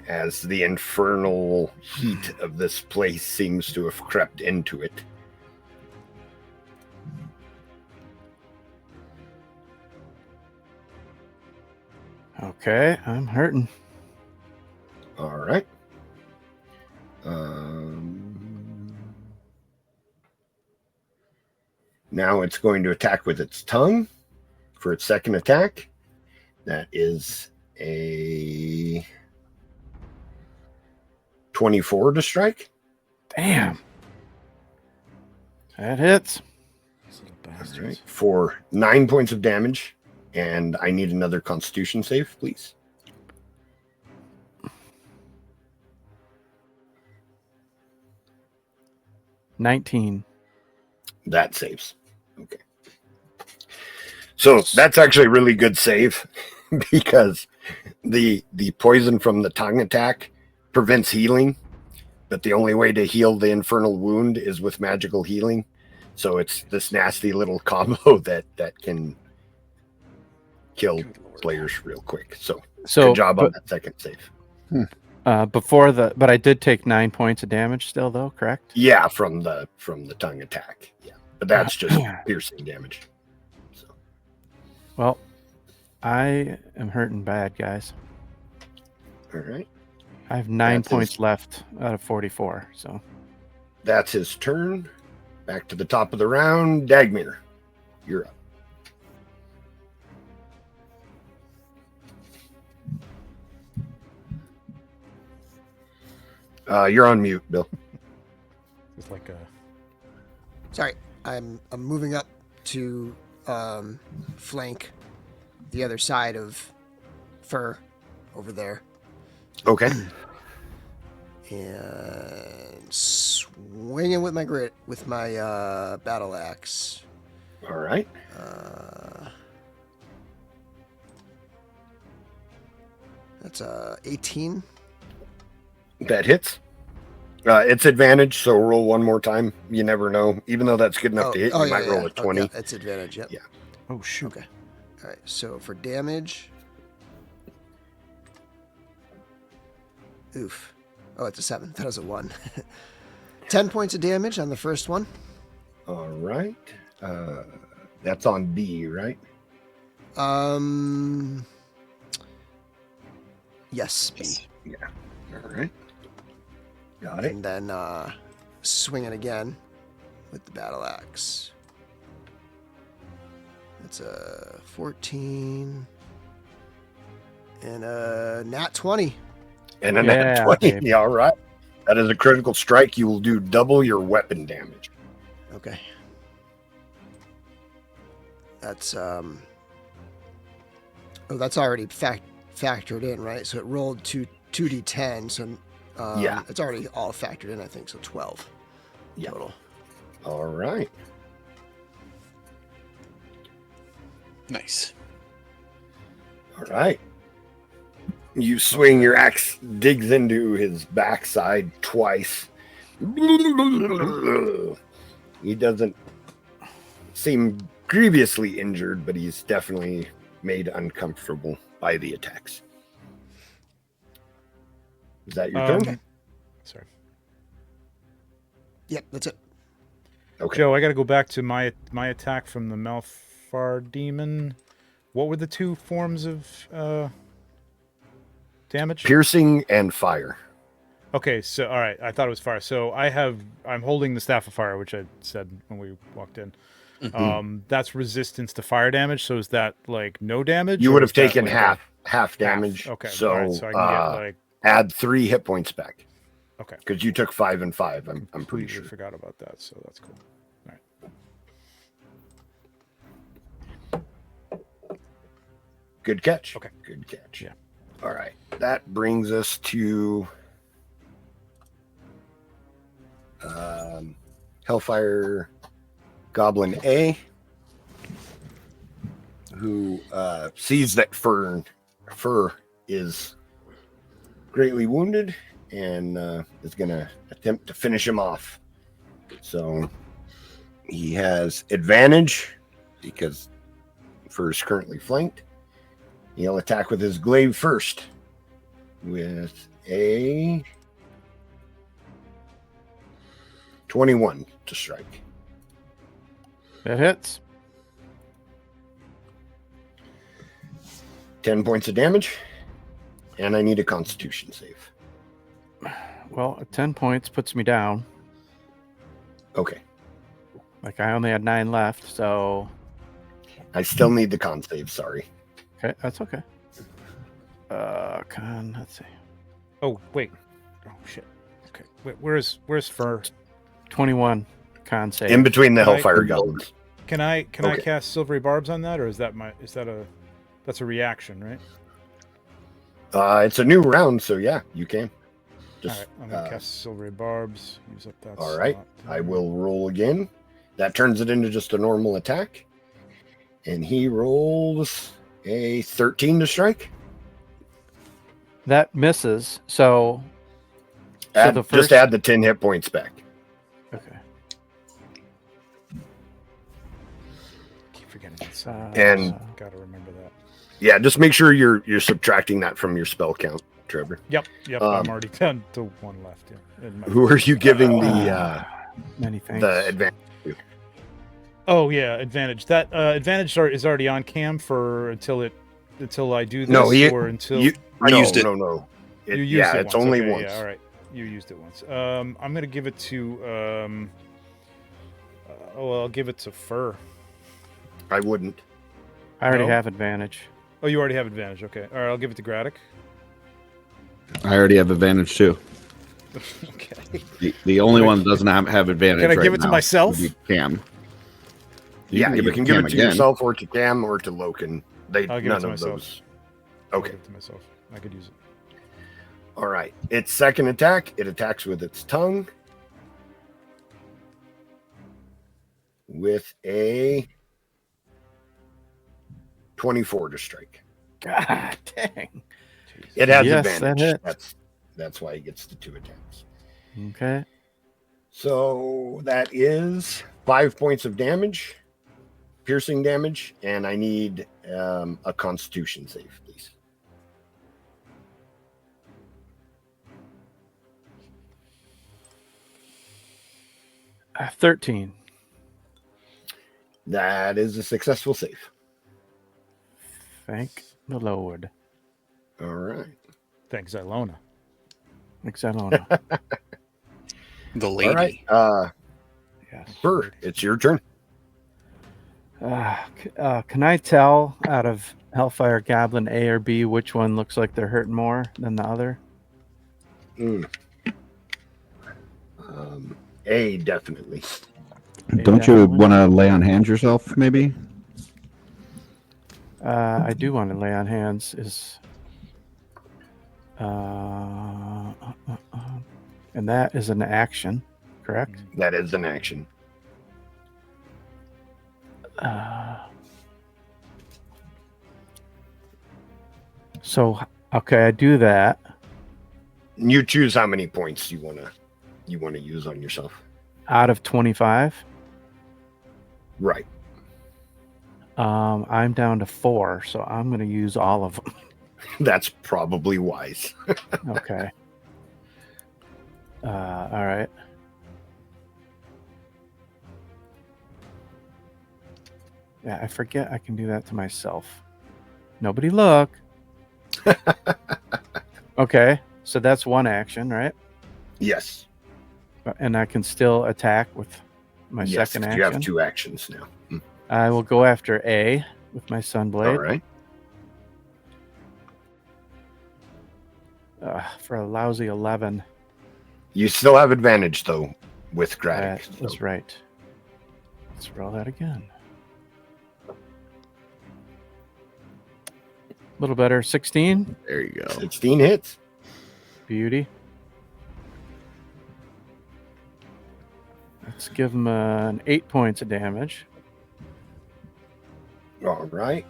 as the infernal heat of this place seems to have crept into it. Okay, I'm hurting. All right. Now it's going to attack with its tongue for its second attack. That is a 24 to strike. Damn. That hits. All right. For 9 points of damage. And I need another Constitution save, please. $19. That saves. Okay. So that's actually a really good save because the poison from the tongue attack prevents healing, but the only way to heal the infernal wound is with magical healing. So it's this nasty little combo that can kill players real quick. So good job on that second save. But I did take 9 points of damage still, though, correct? Yeah, from the tongue attack. Yeah, but that's just piercing damage. So. Well, I am hurting bad, guys. All right. I have 9 points left out of 44. So that's his turn. Back to the top of the round. Dagmyr, you're up. You're on mute, Bill. It's like a. Sorry, I'm moving up to flank the other side of Ferr over there. Okay. And swinging with my battle axe. All right. That's 18. That hits. It's advantage, so roll one more time. You never know. Even though that's good enough to hit, you might roll a 20. Yeah, it's advantage, yep. Yeah. Oh, shoot. Okay. All right, so for damage... Oof. Oh, it's a 7. That was a 1. 10 points of damage on the first one. All right. That's on B, right? Yes, B. Yeah. All right. Got it. And then swing it again with the battle axe. That's a 14 and a nat 20. And a nat 20. Yeah, all right. That is a critical strike. You will do double your weapon damage. Okay. That's that's already factored in, right? So it rolled 2d10, so yeah, it's already all factored in, I think. So 12 total. All right. Nice. All right. You swing your axe, digs into his backside twice. He doesn't seem grievously injured, but he's definitely made uncomfortable by the attacks. Is that your turn? Sorry. Yep, that's it. Okay. Joe, I got to go back to my attack from the Malfar demon. What were the two forms of damage? Piercing and fire. Okay, so all right, I thought it was fire. So I'm holding the staff of fire, which I said when we walked in. Mm-hmm. That's resistance to fire damage. So is that like no damage? You would have taken like half damage. Okay, So, all right, so I can get like add 3 hit points back. Okay. Because you took 5 and 5. I'm pretty sure. Forgot about that, so that's cool. All right. Good catch. Okay. Good catch. Yeah. All right. That brings us to Hellfire Goblin A, who sees that Ferr is greatly wounded and is going to attempt to finish him off. So he has advantage because Ferr is currently flanked. He'll attack with his glaive first with a 21 to strike. That hits. 10 points of damage, and I need a Constitution save. Well, 10 points puts me down. Okay. Like I only had 9 left, so I still need the con save, sorry. okay, that's okay. Let's see. Oh wait. Oh shit. Okay. Wait, where's Ferr? 21 con save. In between the Right. Hellfire Goblins. Can I Okay. cast Silvery Barbs on that, or that's a reaction, right? It's a new round, so yeah, you can. All right, I'm gonna cast Silvery Barbs. Use up that. All right, slot. I will roll again. That turns it into just a normal attack. And he rolls a 13 to strike. That misses. So Just add the 10 hit points back. okay. Keep forgetting that. And- Gotta remember that. Yeah, just make sure you're subtracting that from your spell count, Trevor. Yep. I'm already down to 1 left. Yeah. in my- Who are you giving the Many thanks. advantage? Oh yeah, advantage. That advantage is already on Cam for until I do this, No, or until I used it. No. you used Yeah, it it's once. only Okay, once. Yeah, all right. You used it once. I'm gonna give it to I'll give it to Ferr. I wouldn't. I already No? have advantage. Oh, you already have advantage. Okay. All right, I'll give it to Gradduk. I already have advantage too. Okay. The only one that doesn't have advantage. Can I right give it to now myself? would be Cam. You can give Cam it to again. yourself or to Cam or to Loken. I'll give it None to of myself. those. I'll Okay. give it to myself. I could use it. All right. Its second attack, it attacks with its tongue. With a 24 to strike. God dang. It has Yes, that advantage. hits. That's why he gets the 2 attacks. Okay. So that is 5 points of damage, piercing damage, and I need a Constitution save, please. Uh, 13. That is a successful save. Thank the Lord. All right. Thanks, Ilona. Excelona. The All lady. right. Yes. Ferr, it's your turn. Can I tell out of Hellfire Goblin A or B which one looks like they're hurting more than the other? A, definitely. Don't you want to lay on hands yourself, maybe? I do want to lay on hands. And that is an action, correct? That is an action. So okay, I do that. You choose how many points you want to use on yourself. Out of 25, Right. I'm down to 4, so I'm going to use all of them. That's probably wise. Okay. All right. Yeah, I forget I can do that to myself. Nobody look. Okay, so that's one action, right? Yes. And I can still attack with my Yes, second you have action. 2 actions now. I will go after A with my Sunblade All right. for a lousy 11. You still have advantage, though, with Gradduk. That is right. Let's roll that again. A little better. 16. There you go. 16 hits. Beauty. Let's give him an 8 points of damage. All right.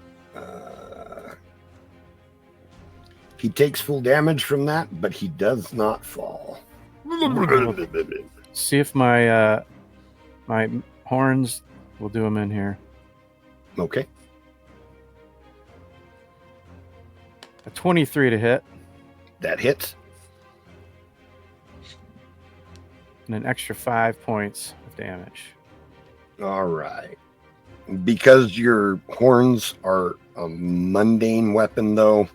He takes full damage from that, but he does not fall. See if my my horns will do him in here. Okay. A 23 to hit, That hits. and an extra 5 points of damage. All right. Because your horns are a mundane weapon, though,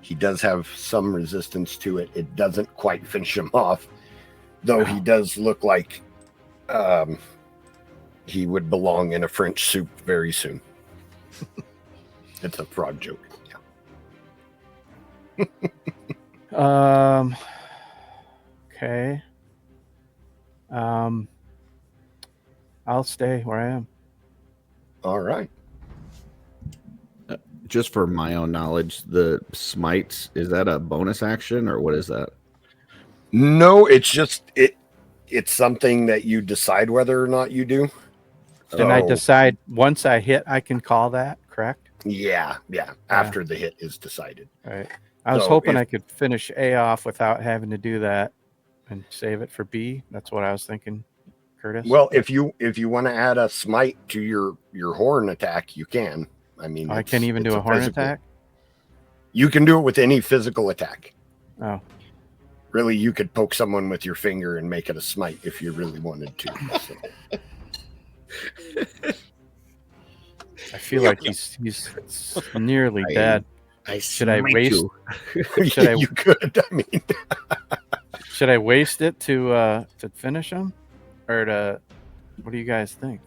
he does have some resistance to it. It doesn't quite finish him off, though he does look like he would belong in a French soup very soon. It's a frog joke. Yeah. Okay. I'll stay where I am. All right. Just for my own knowledge, the smites, is that a bonus action or what is that? No, it's just it's something that you decide whether or not you do. And I So, decide once I hit, I can call that, correct? Yeah. After the hit is decided. Right. I was So hoping if- I could finish A off without having to do that and save it for B. That's what I was thinking, Curtis. Well, if you want to add a smite to your horn attack, you can. I mean, I can't even do a horn attack? You can do it with any physical attack. Oh, Really, you could poke someone with your finger and make it a smite if you really wanted to. So, I feel like he's nearly dead. Should I waste? Should I you could. I mean, should I waste it to finish him, or to? What do you guys think?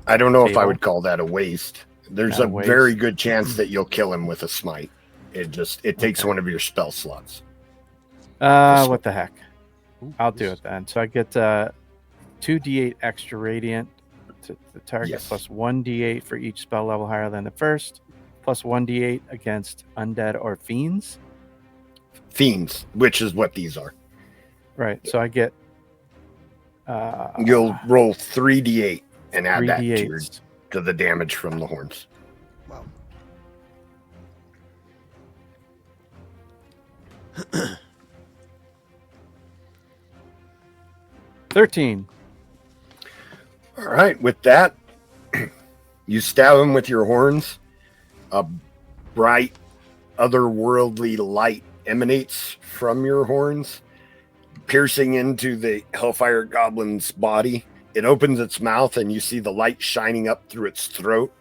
I don't know if I Table? would call that a waste. There's Not a a waste. very good chance that you'll kill him with a smite. It takes Okay. one of your spell slots. What the heck? I'll do it then. So I get 2d8 extra radiant to the target, Yes. plus 1d8 for each spell level higher than the first, plus 1d8 against undead or fiends. Fiends, which is what these are. Right. So I get You'll roll 3d8 and add that 3d8s. to the damage from the horns. Wow. 13. All right, with that, you stab him with your horns. A bright, otherworldly light emanates from your horns, piercing into the Hellfire Goblin's body. It opens its mouth, and you see the light shining up through its throat,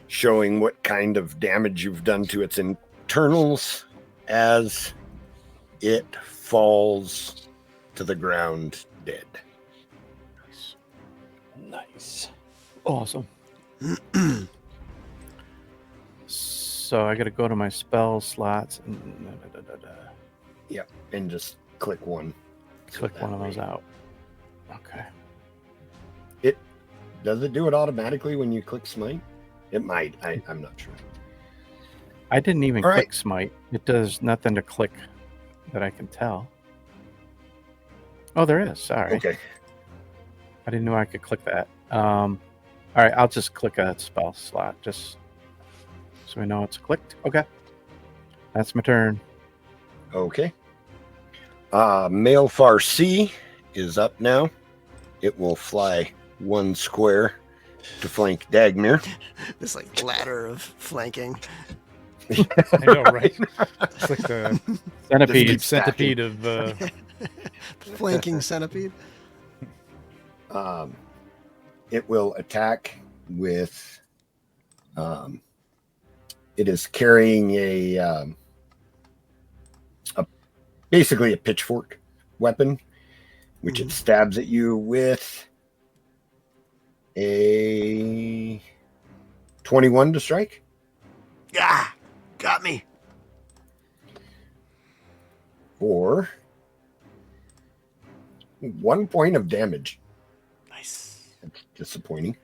showing what kind of damage you've done to its internals as it falls to the ground dead. Nice. Awesome. So I got to go to my spell slots and Yep, and just click one. click That one of way. those out. Okay. Does it do it automatically when you click smite? It might. I'm not sure. I didn't even All right. click smite. It does nothing to click that I can tell. Oh, there is. Sorry. Okay. I didn't know I could click that. All right, I'll just click a spell slot just so we know it's clicked. Okay. That's my turn. Okay. Male Farsi is up now. It will fly one square to flank Dagmyr. This like ladder of flanking. I know, right? It's like the Centipede. keeps stacking. centipede of. Flanking centipede. It will attack with. It is carrying a basically a pitchfork weapon, which it stabs at you with a 21 to strike. Ah, got me. For 1 point of damage. Nice. That's disappointing.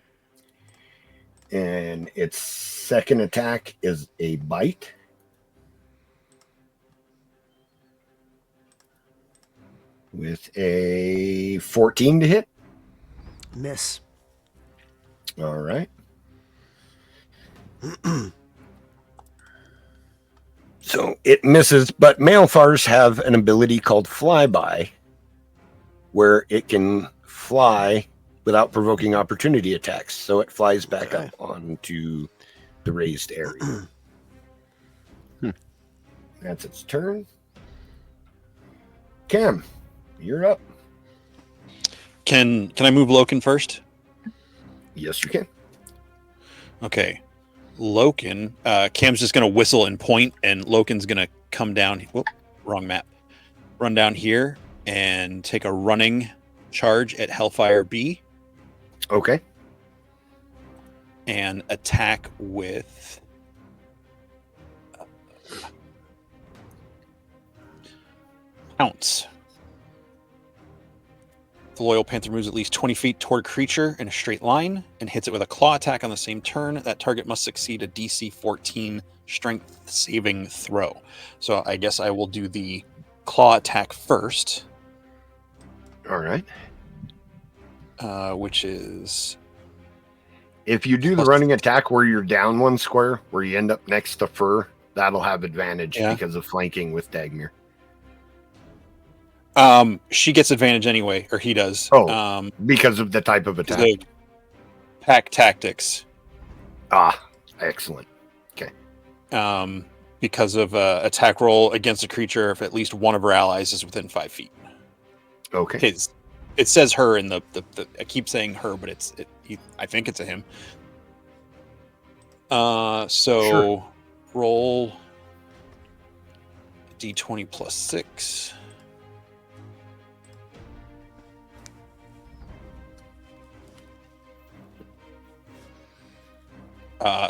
And its second attack is a bite. With a 14 to hit. Miss. All right. So it misses, but Malefars have an ability called Flyby, where it can fly without provoking opportunity attacks. So it flies back up onto the raised area. That's its turn. Cam, you're up. Can I move Loken first? Yes, you can. Okay. Loken, Cam's just going to whistle and point, and Loken's going to come down. Whoop, wrong map. Run down here and take a running charge at Hellfire B Okay. and attack with Pounce. The Loyal Panther moves at least 20 feet toward creature in a straight line and hits it with a claw attack on the same turn. That target must succeed a DC 14 strength saving throw. So I guess I will do the claw attack first. All right. Which is... If you do the running attack where you're down one square, where you end up next to Ferr, that'll have advantage because of flanking with Dagmyr. She gets advantage anyway, or he does. Because of the type of attack. The pack tactics. Ah, excellent. Okay. Because of attack roll against a creature if at least one of her allies is within 5 feet. Okay. It says her in the I keep saying her, but I think it's a him. So roll D20 plus 6.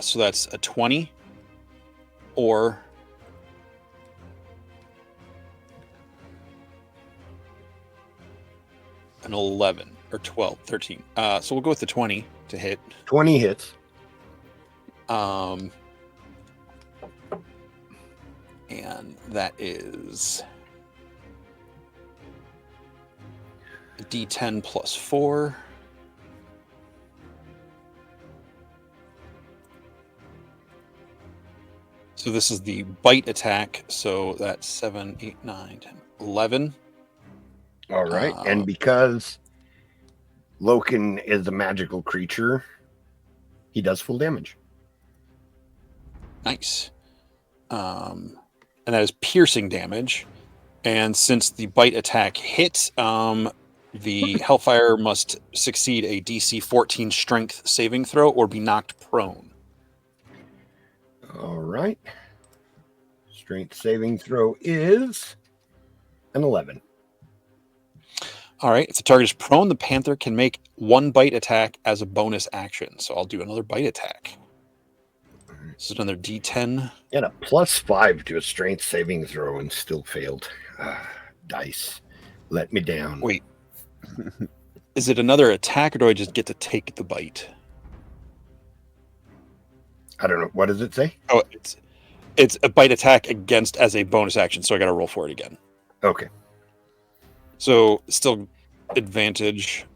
So that's a 20 or an 11 or 12, 13. So we'll go with the 20 to hit. 20 hits. And that is a D10 plus 4. So this is the bite attack. So that's 7, 8, 9, 10, 11. All right. And because Loken is a magical creature, he does full damage. Nice. And that is piercing damage. And since the bite attack hits, the Hellfire must succeed a DC 14 strength saving throw or be knocked prone. All right. Strength saving throw is an 11. All right. If the target is prone, the Panther can make one bite attack as a bonus action. So I'll do another bite attack. This is another D10. And a +5 to a strength saving throw and still failed. Dice. Let me down. Wait. Is it another attack or do I just get to take the bite? I don't know. What does it say? Oh, it's a bite attack against as a bonus action, so I got to roll for it again. Okay. So still advantage.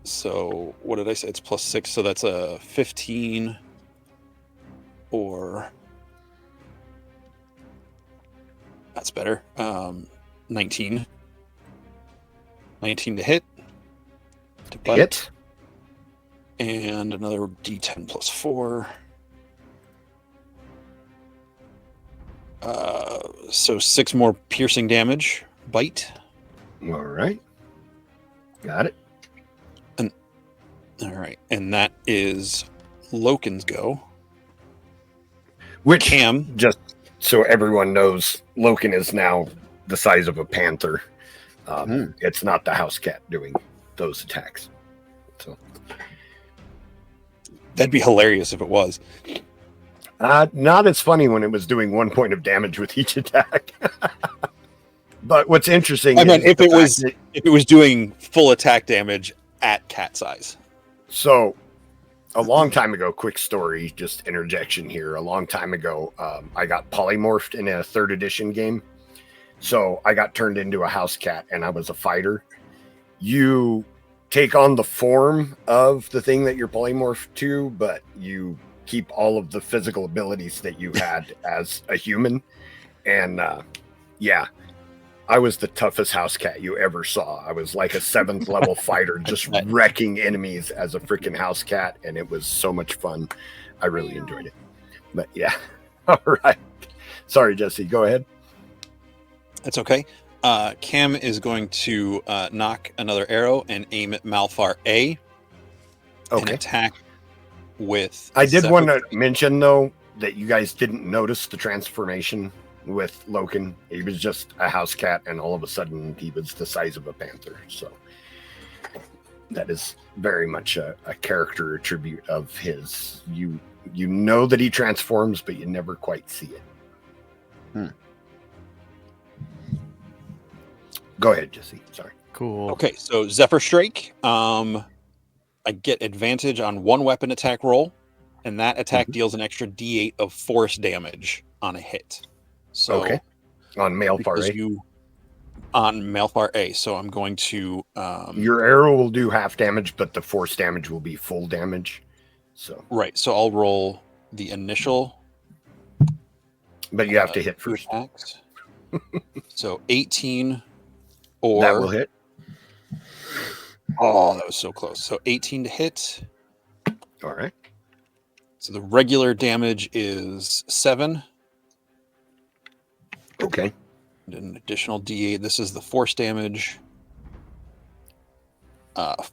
So what did I say? It's +6, so that's a 15 or that's better. 19. 19 to hit. To bite. Hit. And another D10 plus 4. So 6 more piercing damage. Bite. All right. Got it. All right. And that is Loken's go. Which, Cam, just so everyone knows, Loken is now the size of a panther. It's not the house cat doing those attacks. So that'd be hilarious if it was. Not as funny when it was doing 1 point of damage with each attack. But what's interesting, I mean, if it was doing full attack damage at cat size. So, a long time ago, quick story, just interjection here. A long time ago, I got polymorphed in a 3rd edition game. So I got turned into a house cat and I was a fighter. You take on the form of the thing that you're polymorphed to, but you keep all of the physical abilities that you had as a human. And yeah, I was the toughest house cat you ever saw. I was like a 7th level fighter, just wrecking enemies as a freaking house cat. And it was so much fun. I really enjoyed it. But yeah. All right. Sorry, Jesse. Go ahead. That's okay. Cam is going to knock another arrow and aim at Malphar A. And Okay. attack with. I did Zephyr want to Strike. mention, though, that you guys didn't notice the transformation with Loken. He was just a house cat, and all of a sudden he was the size of a panther. So that is very much a character attribute of his. You know that he transforms, but you never quite see it. Go ahead, Jesse. Sorry. Cool. Okay, so Zephyr Strike. I get advantage on one weapon attack roll, and that attack deals an extra D8 of force damage on a hit. So Okay. On Malphar because A. you on Malphar A, so I'm going to Your arrow will do half damage, but the force damage will be full damage. So, right. So I'll roll the initial. but you have to hit two first. attacks. So 18 or That will hit. oh, that was so close. So 18 to hit. All right. So the regular damage is 7. Okay. And an additional D8. This is the force damage.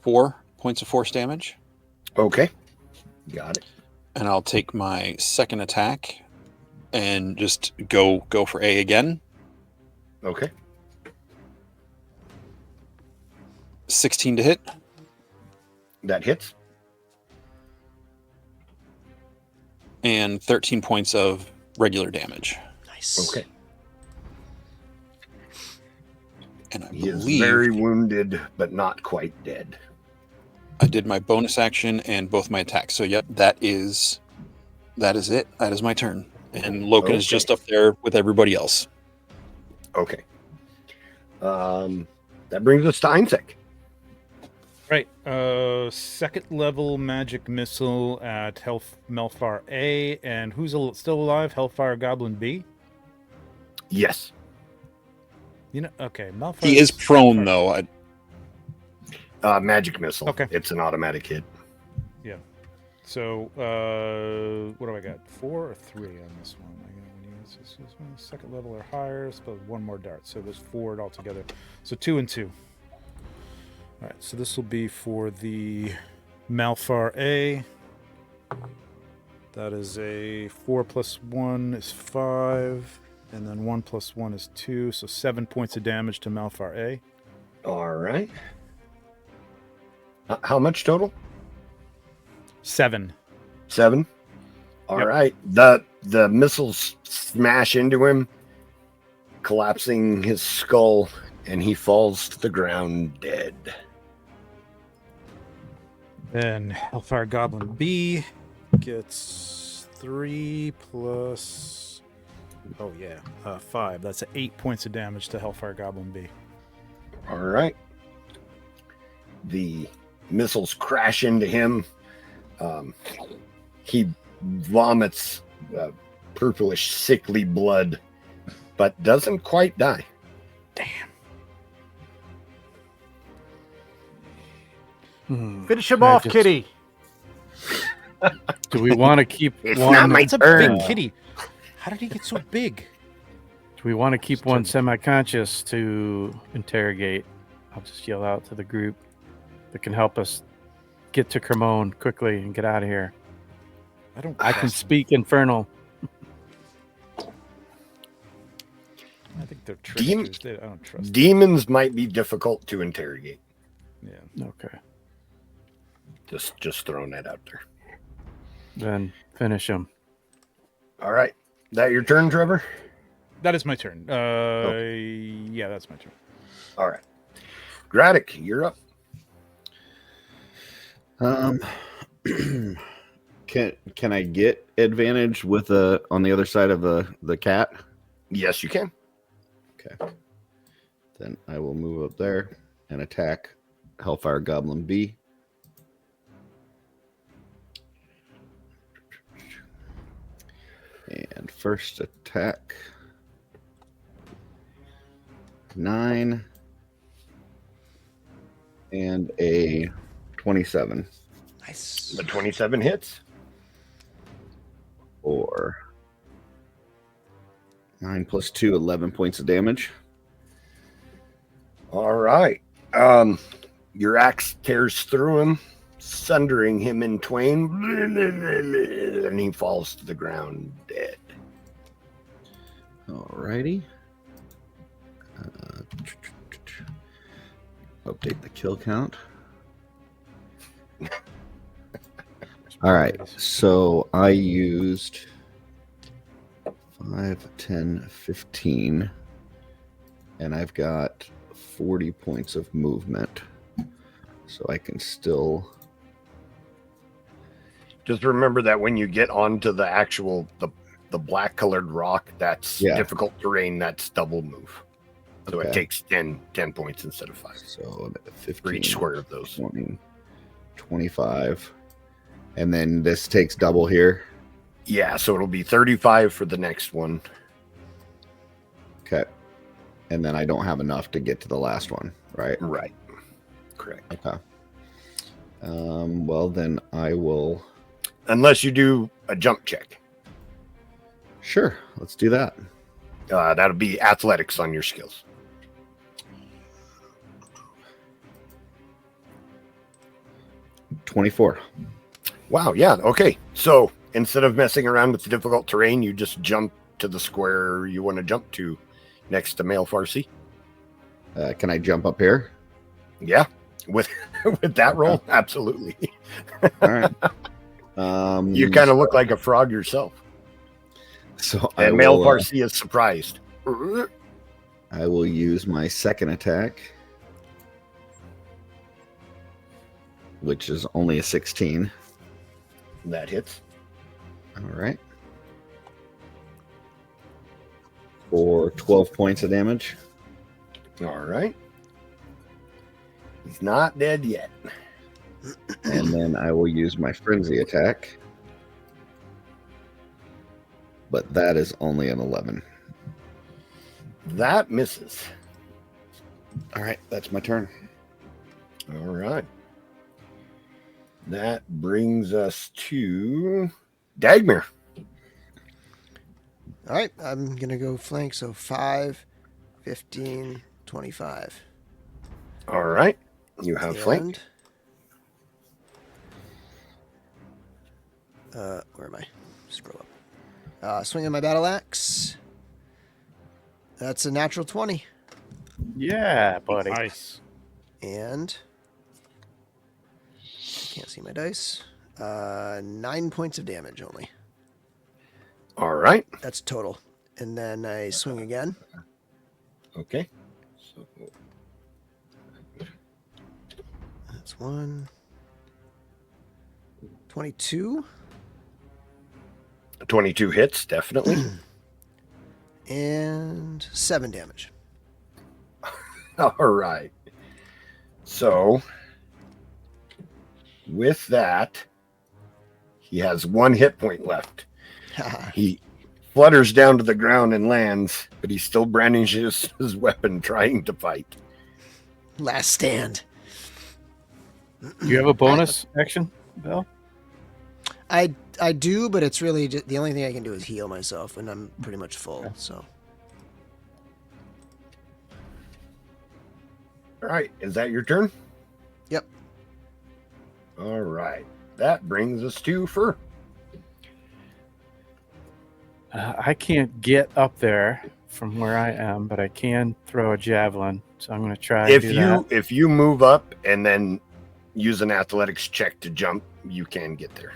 4 points of force damage. Okay. Got it. And I'll take my second attack and just go for A again. Okay. 16 to hit. That hits. And 13 points of regular damage. Nice. Okay. And I He is believe very wounded, but not quite dead. I did my bonus action and both my attacks. So yep, that is it. That is my turn. And Loken is Okay. just up there with everybody else. Okay. That brings us to Eénsek. Right. Second level magic missile at Malphar A, and who's still alive? Hellfire Goblin B. Yes. You know, okay. Malphar. He is prone though. Magic missile. Okay. It's an automatic hit. So, what do I got? 4 or 3 on this one? I got this one, second level or higher. So one more dart. So there's 4 altogether. So 2 and 2. All right. So this will be for the Malphar A. That is a 4 plus 1 is 5, and then 1 plus 1 is 2. So 7 points of damage to Malphar A. All right. How much total? 7. 7. All Yep. right. The missiles smash into him, collapsing his skull, and he falls to the ground dead. Then Hellfire Goblin B gets 3 plus. Oh yeah, 5. That's 8 points of damage to Hellfire Goblin B. All right. The missiles crash into him. He vomits purplish, sickly blood, but doesn't quite die. Finish him I off, just- kitty. Do we want to keep It's one? not my That's a turn. big kitty. How did he get so big? Do we want to keep one semi-conscious to interrogate? I'll just yell out to the group that can help us get to Cremone quickly and get out of here. I don't. I can trust him. speak Infernal. I think they're Demon- tricksters. I don't trust. Them. Demons might be difficult to interrogate. Yeah. Okay. Just throwing that out there. Then finish him. All right. That your turn, Trevor? That is my turn. Yeah, that's my turn. All right. Gradduk, you're up. Can I get advantage with on the other side of the cat? Yes, you can. Okay. Then I will move up there and attack Hellfire Goblin B. And first attack. 9 and a 27. Nice. The 27 hits. Or 9 plus 2, 11 points of damage. All right. Your axe tears through him, sundering him in twain, and he falls to the ground dead. Alrighty. Update the kill count. All right, so I used 5, 10, 15, and I've got 40 points of movement, so I can still... Just remember that when you get onto the actual, the black colored rock, that's difficult terrain, that's double move. So it takes 10 points instead of 5. So 15 for each square of those. 20, 25. And then this takes double here. Yeah, so it'll be 35 for the next one. Okay. And then I don't have enough to get to the last one, right? Right. Correct. Okay. Well, then I will... Unless you do a jump check. Sure, let's do that. That'll be athletics on your skills. $24. Wow, yeah, okay. So instead of messing around with the difficult terrain, you just jump to the square you want to jump to next to Male Farsi. Can I jump up here? Yeah, with that roll, absolutely. All right. You kind of look like a frog yourself. So and Male Farsi is surprised. I will use my second attack, which is only a 16. That hits. All right. For 12 points of damage. All right. He's not dead yet. And then I will use my frenzy attack. But that is only an 11. That misses. All right, that's my turn. All right. That brings us to Dagmyr. All right, I'm going to go flank. So 5, 15, 25. All right. You have flank. Where am I? Scroll up. Swinging my battle axe. That's a natural 20. Yeah, buddy. Nice. And can't see my dice. 9 points of damage only. All right. That's total. And then I swing again. Okay. So that's 1. 22. 22 hits, definitely. And 7 damage. All right. So with that, he has 1 hit point left. He flutters down to the ground and lands, but he still brandishes his weapon trying to fight. Last stand. Do you have a bonus action, Bill? I do, but it's really just, the only thing I can do is heal myself, and I'm pretty much full. Okay. So. All right. Is that your turn? Yep. All right. That brings us to Ferr. I can't get up there from where I am, but I can throw a javelin. So I'm going to try to do that. If you move up and then use an athletics check to jump, you can get there.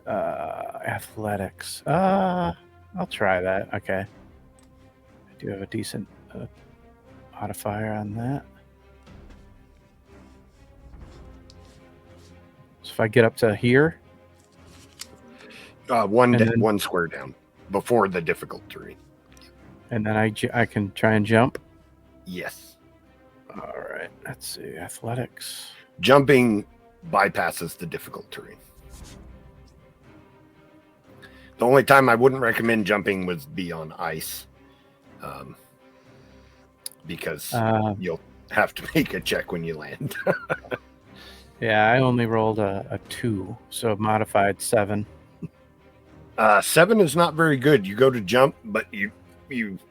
Athletics. I'll try that. Okay. I do have a decent modifier on that. So if I get up to here, One square down before the difficult terrain. And then I can try and jump. Yes. All right. Let's see. Athletics. Jumping bypasses the difficult terrain. The only time I wouldn't recommend jumping would be on ice, because you'll have to make a check when you land. Yeah, I only rolled a 2, so modified 7. 7 is not very good. You go to jump, but you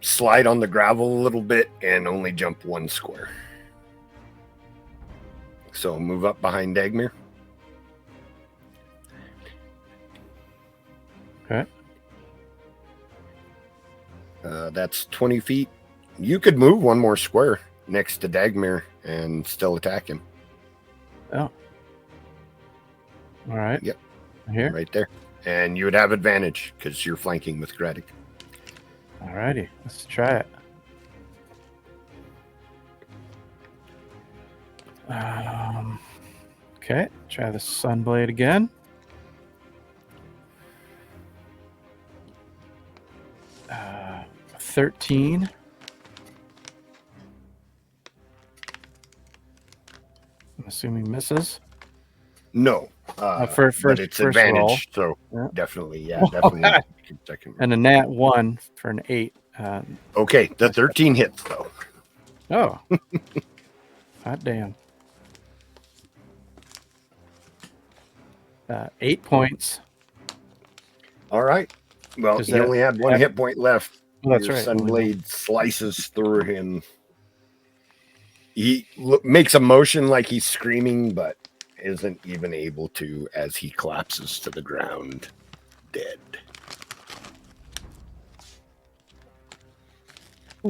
slide on the gravel a little bit and only jump 1 square. So move up behind Dagmyr. Okay. That's 20 feet. You could move 1 more square next to Dagmyr and still attack him. Oh. All right. Yep. Here. Right there. And you would have advantage because you're flanking with Gradduk. All righty. Let's try it. Okay. Try the Sunblade again. 13. I'm assuming misses. No. First but it's roll. advantage. So Yeah. definitely. Definitely. Second. And a nat 1 for an 8. Okay. The 13 hits, though. Oh. Hot damn. 8 points. All right. Well, Does he that- only had 1 hit point left. Oh, that's Your right. Sunblade slices through him. He makes a motion like he's screaming, but isn't even able to as he collapses to the ground, dead.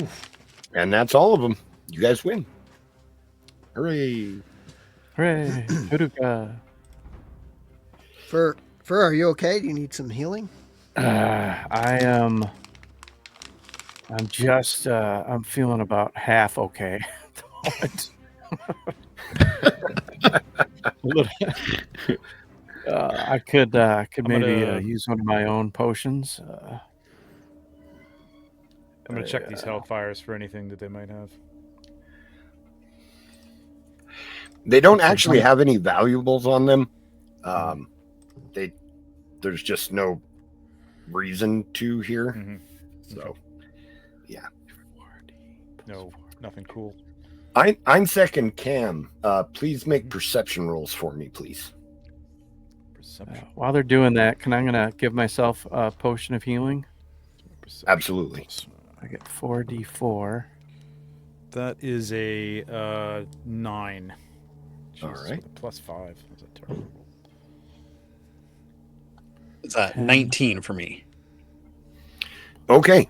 Oof. And that's all of them. You guys win. Hooray. Hooray. Hadouka. Ferr, are you okay? Do you need some healing? I'm just I'm feeling about half okay at the moment. I could maybe use one of my own potions. I'm gonna check these hellfires for anything that they might have. They don't actually have any valuables on them. There's just no reason to here. Mm-hmm. So, yeah. No, nothing cool. Eénsek and Cam, please make perception rolls for me, please. Perception. While they're doing that, I'm gonna give myself a potion of healing. Absolutely. I get 4d4. That is a 9. All Jesus, right. with a +5. That's a terrible. It's 19 for me. Okay.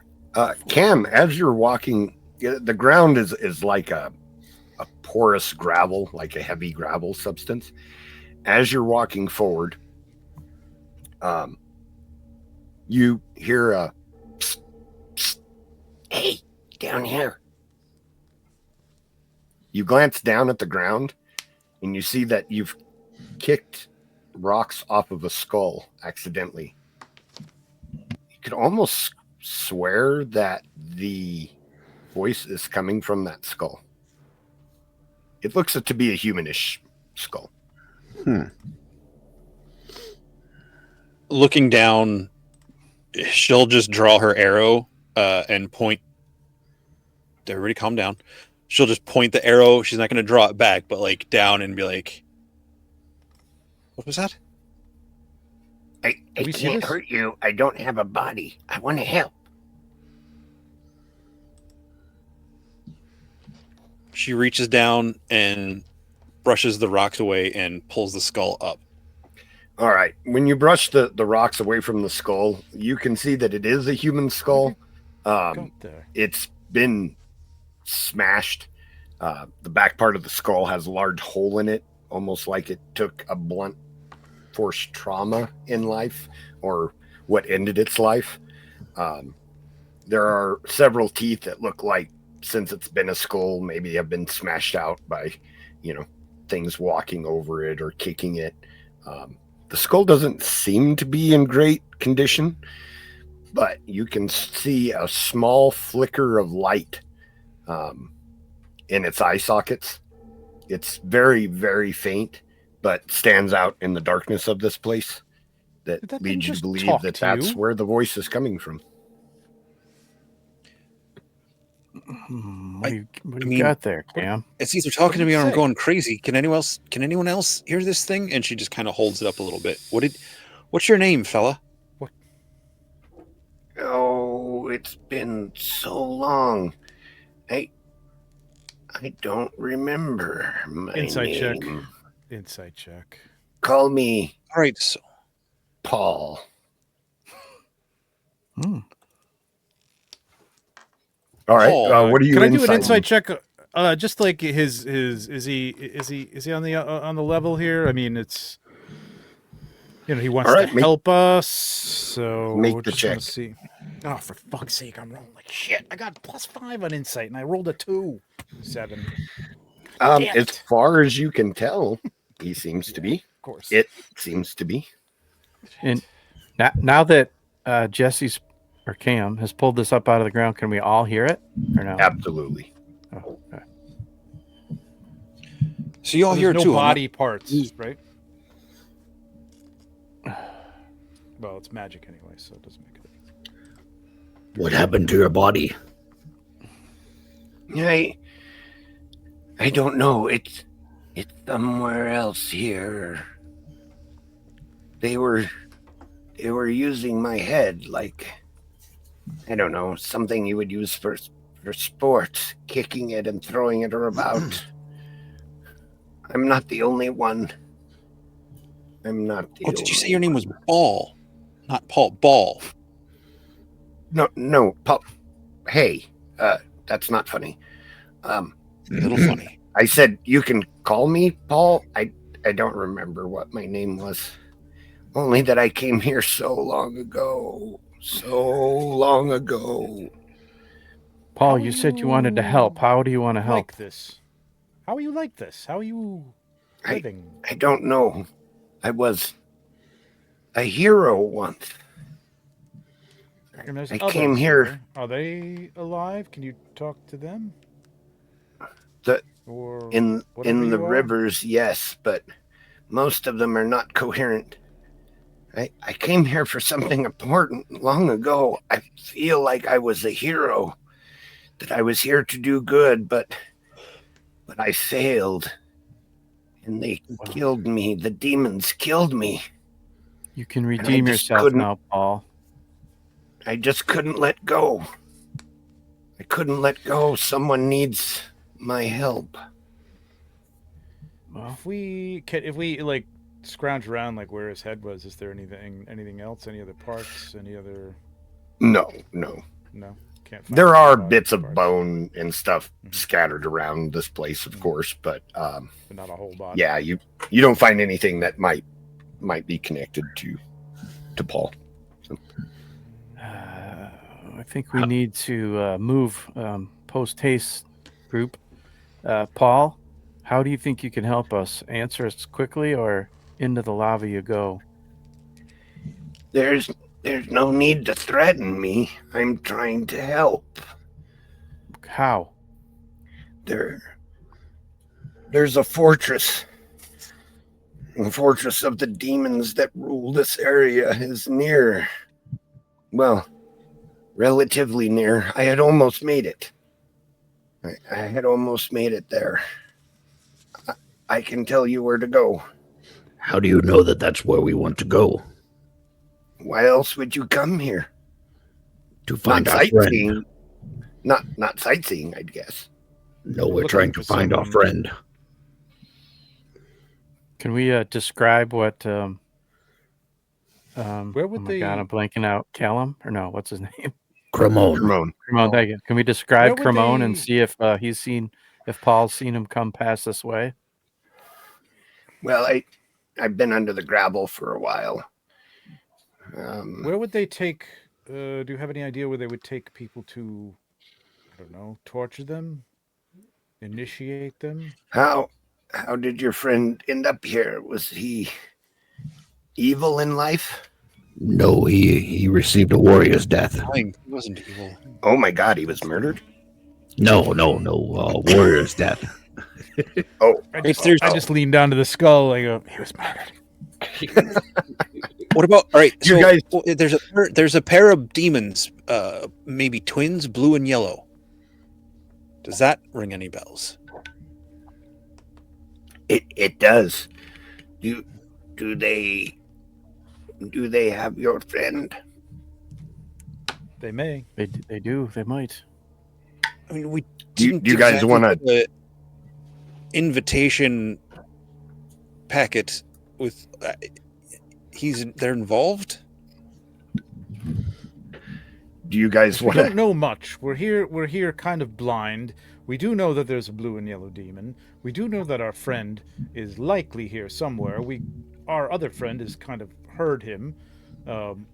Cam, as you're walking, the ground is like a porous gravel, like a heavy gravel substance. As you're walking forward, you hear a psst, psst, hey, down here. You glance down at the ground and you see that you've kicked rocks off of a skull accidentally. You could almost swear that the voice is coming from that skull. It looks to be a humanish skull. Looking down, she'll just draw her arrow and point. Everybody calm down. She'll just point the arrow. She's not going to draw it back, but like down and be like, what was that? I can't hurt you. I don't have a body. I want to help. She reaches down and brushes the rocks away and pulls the skull up. All right. When you brush the rocks away from the skull, you can see that it is a human skull. Got there. It's been smashed. The back part of the skull has a large hole in it, almost like it took a blunt force trauma in life, or what ended its life. There are several teeth that look like, since it's been a skull, maybe have been smashed out by, things walking over it or kicking it. The skull doesn't seem to be in great condition, but you can see a small flicker of light in its eye sockets. It's very, very faint, but stands out in the darkness of this place. That Did that thing leads you to just believe talk that to that's you? where the voice is coming from. What do you mean, got there, Cam? It's either talking to did me it or I'm say? going crazy. Can anyone else hear this thing? And she just kind of holds it up a little bit. What's your name, fella? Oh, it's been so long. I don't remember my Insight check. name. Insight check. Call me All right, so Paul. All right. Paul, What are you? Can I do an inside? insight check? Just like his is he on the level here? I mean, it's he wants All right, to help us. So make the just check. wanna see. Oh, for fuck's sake! I'm rolling like shit. I got +5 on insight, and I rolled a 2. 7. Damn As it. far as you can tell, he seems to be. Of course. It seems to be. And now that Jesse's or Cam has pulled this up out of the ground, can we all hear it or no? Absolutely. Oh, okay. so you all There's hear it no too. body parts, right? Well, it's magic anyway, so it doesn't make a difference. What happened to your body? I don't know. It's somewhere else here. They were using my head like, I don't know, something you would use for sports, kicking it and throwing it about. I'm not the only one. I'm not the Oh, did you say only your name was Ball, not Paul? Ball. No, Paul. Hey, that's not funny. A little funny. I said you can call me Paul. I don't remember what my name was. Only that I came here so long ago. Paul, How you said you wanted to help. How do you want to help? Like this? How are you like this? How are you living? I don't know. I was a hero once. And there's I others came here. Are they alive? Can you talk to them? Or In whatever the you are? rivers, yes, but most of them are not coherent. I came here for something important long ago. I feel like I was a hero, that I was here to do good, but I failed. And they killed me. The demons killed me. You can redeem yourself couldn't- now, Paul. I just couldn't let go. I couldn't let go. Someone needs my help. Well, If we like scrounge around like where his head was, is there anything else? Any other parts? Any other? No. No, can't. Find There any are body bits of parts, bone and stuff Mhm. scattered around this place, of course, but but not a whole body. yeah, you don't find anything that might be connected to Paul. I think we need to move post haste group. Paul, how do you think you can help us? Answer us quickly or into the lava you go? There's no need to threaten me. I'm trying to help. How? There's a fortress. The fortress of the demons that rule this area is near. Well, relatively near. I had almost made it. I had almost made it there. I can tell you where to go. How do you know that that's where we want to go? Why else would you come here? To find Not our sightseeing. friend. Not sightseeing, I'd guess. No, we're Looking trying to for find our someone- friend. Can we describe what? Where would oh my they? God, I'm blanking out. Callum or no? What's his name? Cremone. Ramon. Cremone. Thank you. Can we describe Where would Cremone and they- see if if Paul's seen him come past this way? Well, I've been under the gravel for a while. Where would they take? Do you have any idea where they would take people to? I don't know. Torture them, initiate them. How did your friend end up here? Was he evil in life? No, he received a warrior's death. He wasn't evil. Oh my God, he was murdered. No, warrior's death. I just lean down to the skull. I go, he was murdered. What about all right? You So guys- there's a pair of demons, maybe twins, blue and yellow. Does that ring any bells? It does. Do they have your friend? They may. They do. They might. I mean, we Do you didn't guys exactly wanna- get the invitation packet with? They're involved. Do you guys We want don't to? know much. We're here kind of blind. We do know that there's a blue and yellow demon. We do know that our friend is likely here somewhere. Our other friend has kind of heard him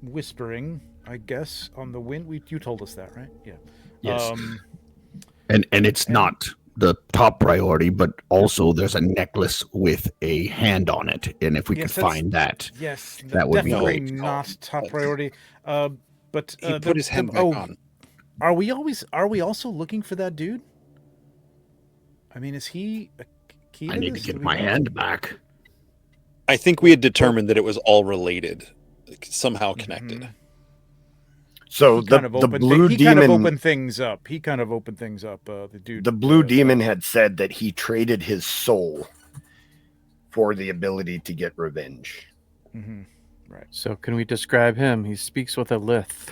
whispering, I guess, on the wind. You told us that, right? Yeah. Yes. And it's not the top priority, but also there's a necklace with a hand on it, and if we Yes, could that's- find that, Yes, that would be definitely great. not top priority. But He put his hand back on. Are we also looking for that dude? I mean, is he a key? I to need to this? get Do we my know? hand back. I think we had determined that it was all related, somehow connected. Mhm. So He kind of the opened blue he kind of demon, opened things up. The dude. the blue demon had said that he traded his soul for the ability to get revenge. Mhm. Right. So can we describe him? He speaks with a lisp.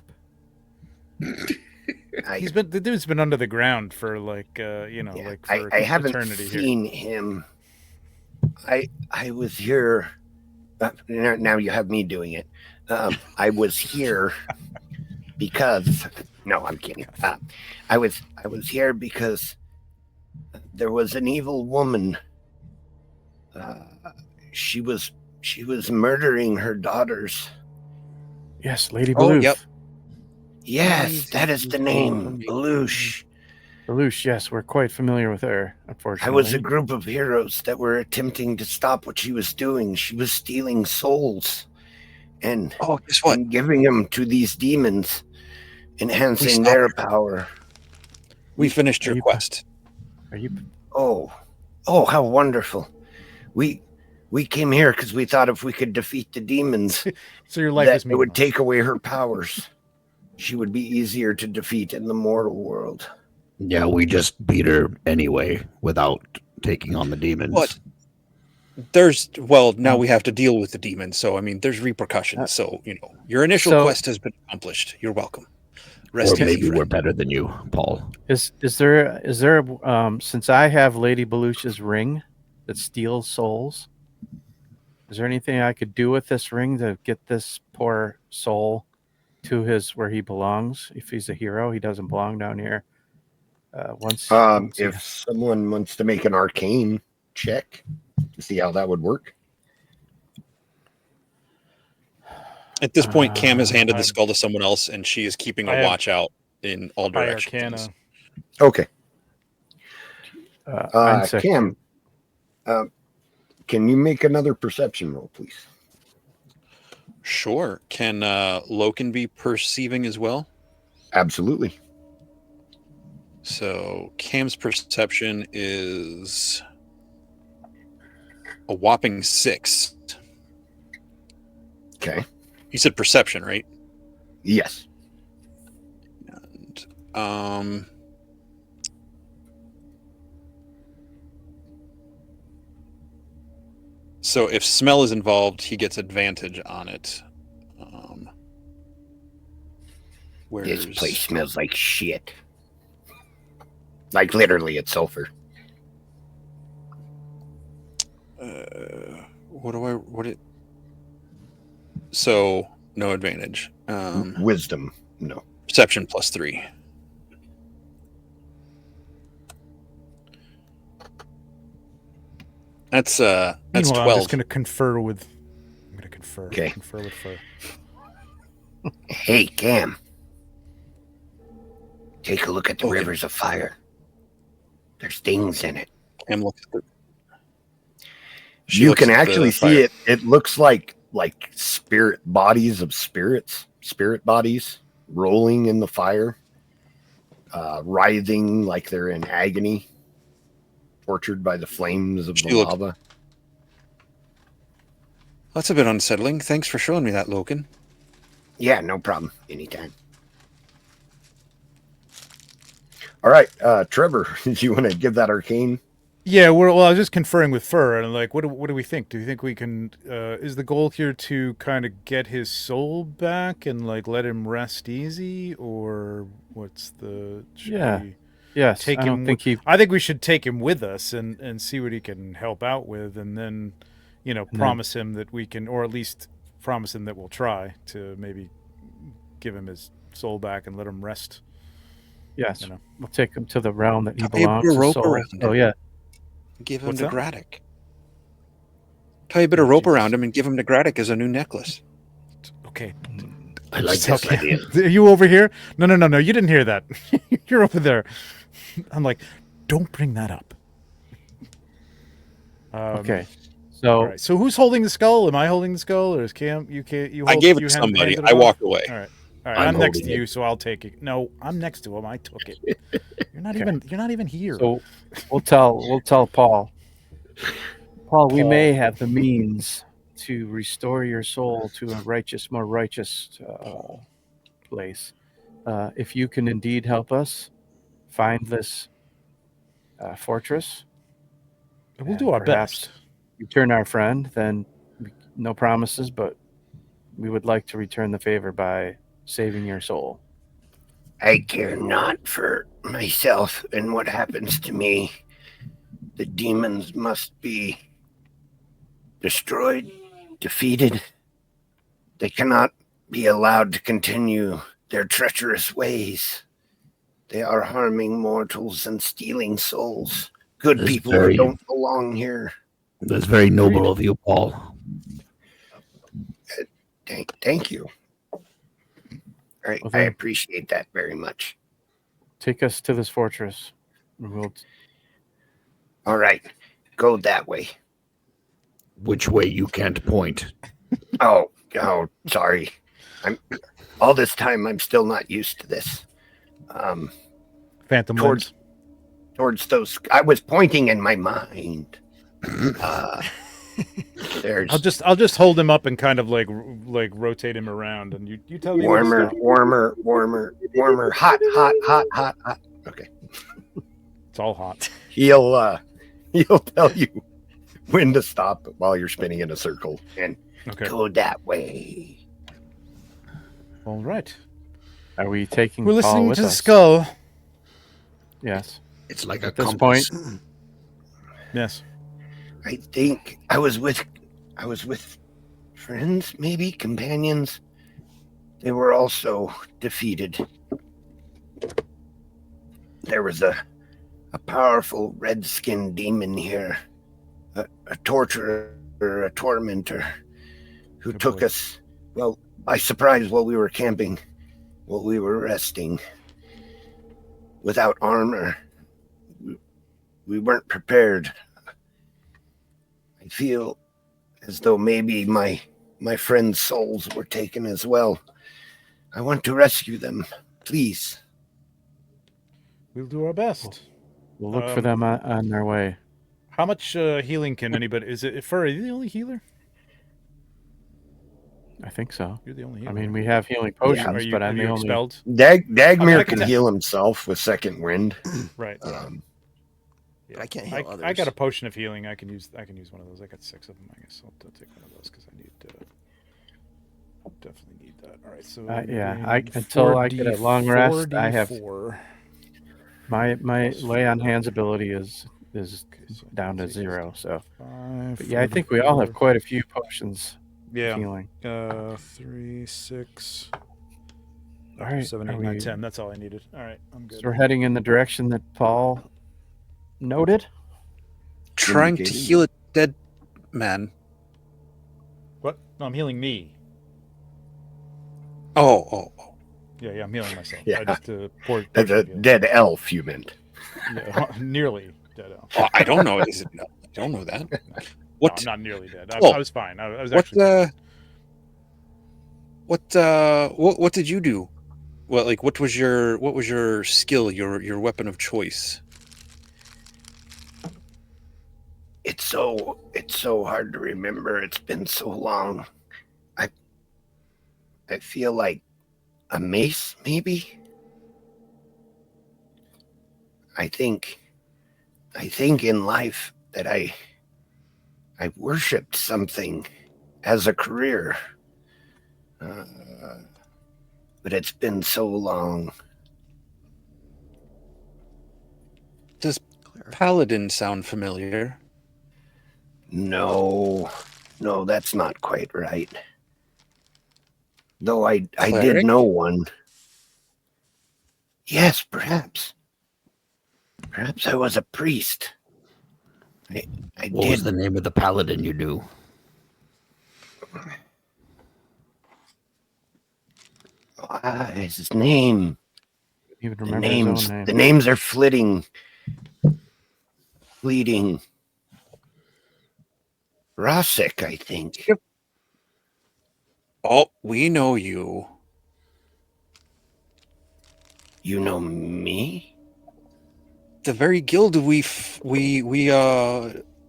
The dude's been under the ground for like for I haven't eternity here. seen him. I was here. Now you have me doing it. I was here because no, I'm kidding. I was here because there was an evil woman. She was murdering her daughters. Yes, Lady Oh, Belush. yep. Yes, that is the name, Belush. Belush, yes, we're quite familiar with her, unfortunately. I was a group of heroes that were attempting to stop what she was doing. She was stealing souls and, Oh, guess what? and giving them to these demons, enhancing stopped their her. power. We finished your you- quest. Are you? Oh, how wonderful. We came here because we thought if we could defeat the demons, So your life that is it would meaningless. take away her powers. She would be easier to defeat in the mortal world. Yeah, we just beat her anyway without taking on the demons. What? Now we have to deal with the demons. So I mean, there's repercussions. So your initial So- quest has been accomplished. You're welcome. Or Rest easy, maybe we're friend. better than you, Paul. Is there since I have Lady Belush's ring that steals souls, is there anything I could do with this ring to get this poor soul to where he belongs? If he's a hero, he doesn't belong down here. Once If someone wants to make an arcane check to see how that would work. At this point, Cam has handed I- the skull to someone else, and she is keeping I a have watch out in all High directions. Arcana. Okay. Eénsek, Cam, can you make another perception roll, please? Sure. Can Loken be perceiving as well? Absolutely. So Cam's perception is a whopping 6. Okay. You said perception, right? Yes. And, so if smell is involved, he gets advantage on it. This Where's place smells like shit. Like literally, it's sulfur. So no advantage. Wisdom, no. Perception +3. That's Meanwhile, 12. I'm just going to confer with. I'm going to confer. Okay. Confer with Ferr. Hey, Cam. Take a look at the Okay. rivers of fire. There's things in it. Cam looks at the- She You looks can at the actually fire. see it. It looks like like spirit bodies of spirit bodies rolling in the fire, writhing like they're in agony, tortured by the flames of the lava. That's a bit unsettling. Thanks for showing me that, Logan. Yeah, no problem. Anytime. All right, Trevor, do you want to give that arcane? Yeah, well, I was just conferring with Ferr, and like, what do we think? Do you think we can? Is the goal here to kind of get his soul back and like let him rest easy, or what's the? Yes. Take him. I think we should take him with us and see what he can help out with, and then, promise him that we can, or at least promise him that we'll try to maybe give him his soul back and let him rest. Yes, we'll take him to the realm that he Tie a belongs. bit of rope soul. around him. Oh yeah. Give him What's to that? Gradduk. Tie a bit of rope around him and give him to Gradduk as a new necklace. Okay. I like this idea. Are you over here? No. You didn't hear that. You're over there. I'm like, don't bring that up. Okay. So, all right. So who's holding the skull? Am I holding the skull, or is Cam? You I gave it to somebody. I walked away. All right. I'm next to you, so I'll take it. No, I'm next to him. I took it. You're not even here. So we'll tell Paul. Paul, we may have the means to restore your soul to a more righteous place. If you can indeed help us find this fortress, we'll do our best. Return our friend, then no promises, but we would like to return the favor by saving your soul. I care not for myself and what happens to me. The demons must be destroyed, defeated. They cannot be allowed to continue their treacherous ways. They are harming mortals and stealing souls. Good That's people who don't belong here. That's very noble of you, Paul. Thank you. I appreciate that very much. Take us to this fortress. All right. Go that way. Which way you can't point. Oh, sorry. All this time I'm still not used to this. Phantom towards those. I was pointing in my mind. I'll just hold him up and kind of like rotate him around, and you tell me. Warmer, hot. Okay. It's all hot. He'll tell you when to stop while you're spinning in a circle and go that way. All right. Are we taking? We're listening Paul with to the us? skull. Yes. It's like a At this compass. point. Yes. I think I was with friends, maybe companions. They were also defeated. There was a powerful red-skinned demon here, a torturer, a tormentor, who took us, by surprise while we were camping, while we were resting. Without armor, we weren't prepared. I feel as though maybe my friends' souls were taken as well. I want to rescue them, please. We'll do our best. We'll look for them on their way. How much healing can anybody? Is it Ferr? Are you the only healer? I think so. You're the only healer. I mean, we have healing potions, but I'm the only. Expelled? Dagmyr can heal himself with second wind. Right. Yeah, I can't heal others. I got a potion of healing. I can use one of those. I got 6 of them. I guess I'll take one of those because I need definitely need that. All right. So until I get a long rest, I have my lay on hands ability is down to 0. So I think we all have quite a few potions. Yeah. Healing. 3, 6. All right. 7, 8, 9, 10. That's all I needed. All right. I'm good. So we're heading in the direction that Paul noted. Trying to heal a dead man. What? No, I'm healing me. Oh. Yeah, I'm healing myself. Yeah. I just poured A dead elf, you meant. Yeah, nearly dead elf. Oh, I don't know. I don't know that. What? No, I'm not nearly dead. I was fine. I was actually. What did you do? Well, like what was your skill, your weapon of choice? It's so hard to remember. It's been so long. I feel like a mace, maybe. I think in life that I worshipped something as a career, but it's been so long. Does paladin sound familiar? No, that's not quite right. Though I did Cleric? know one. Yes, perhaps. Perhaps I was a priest. I What was the name of the paladin you knew? His name. Even The remember his names. own name. The names are fleeting. Rosik, I think. Oh, we know you. You know me? The very guild we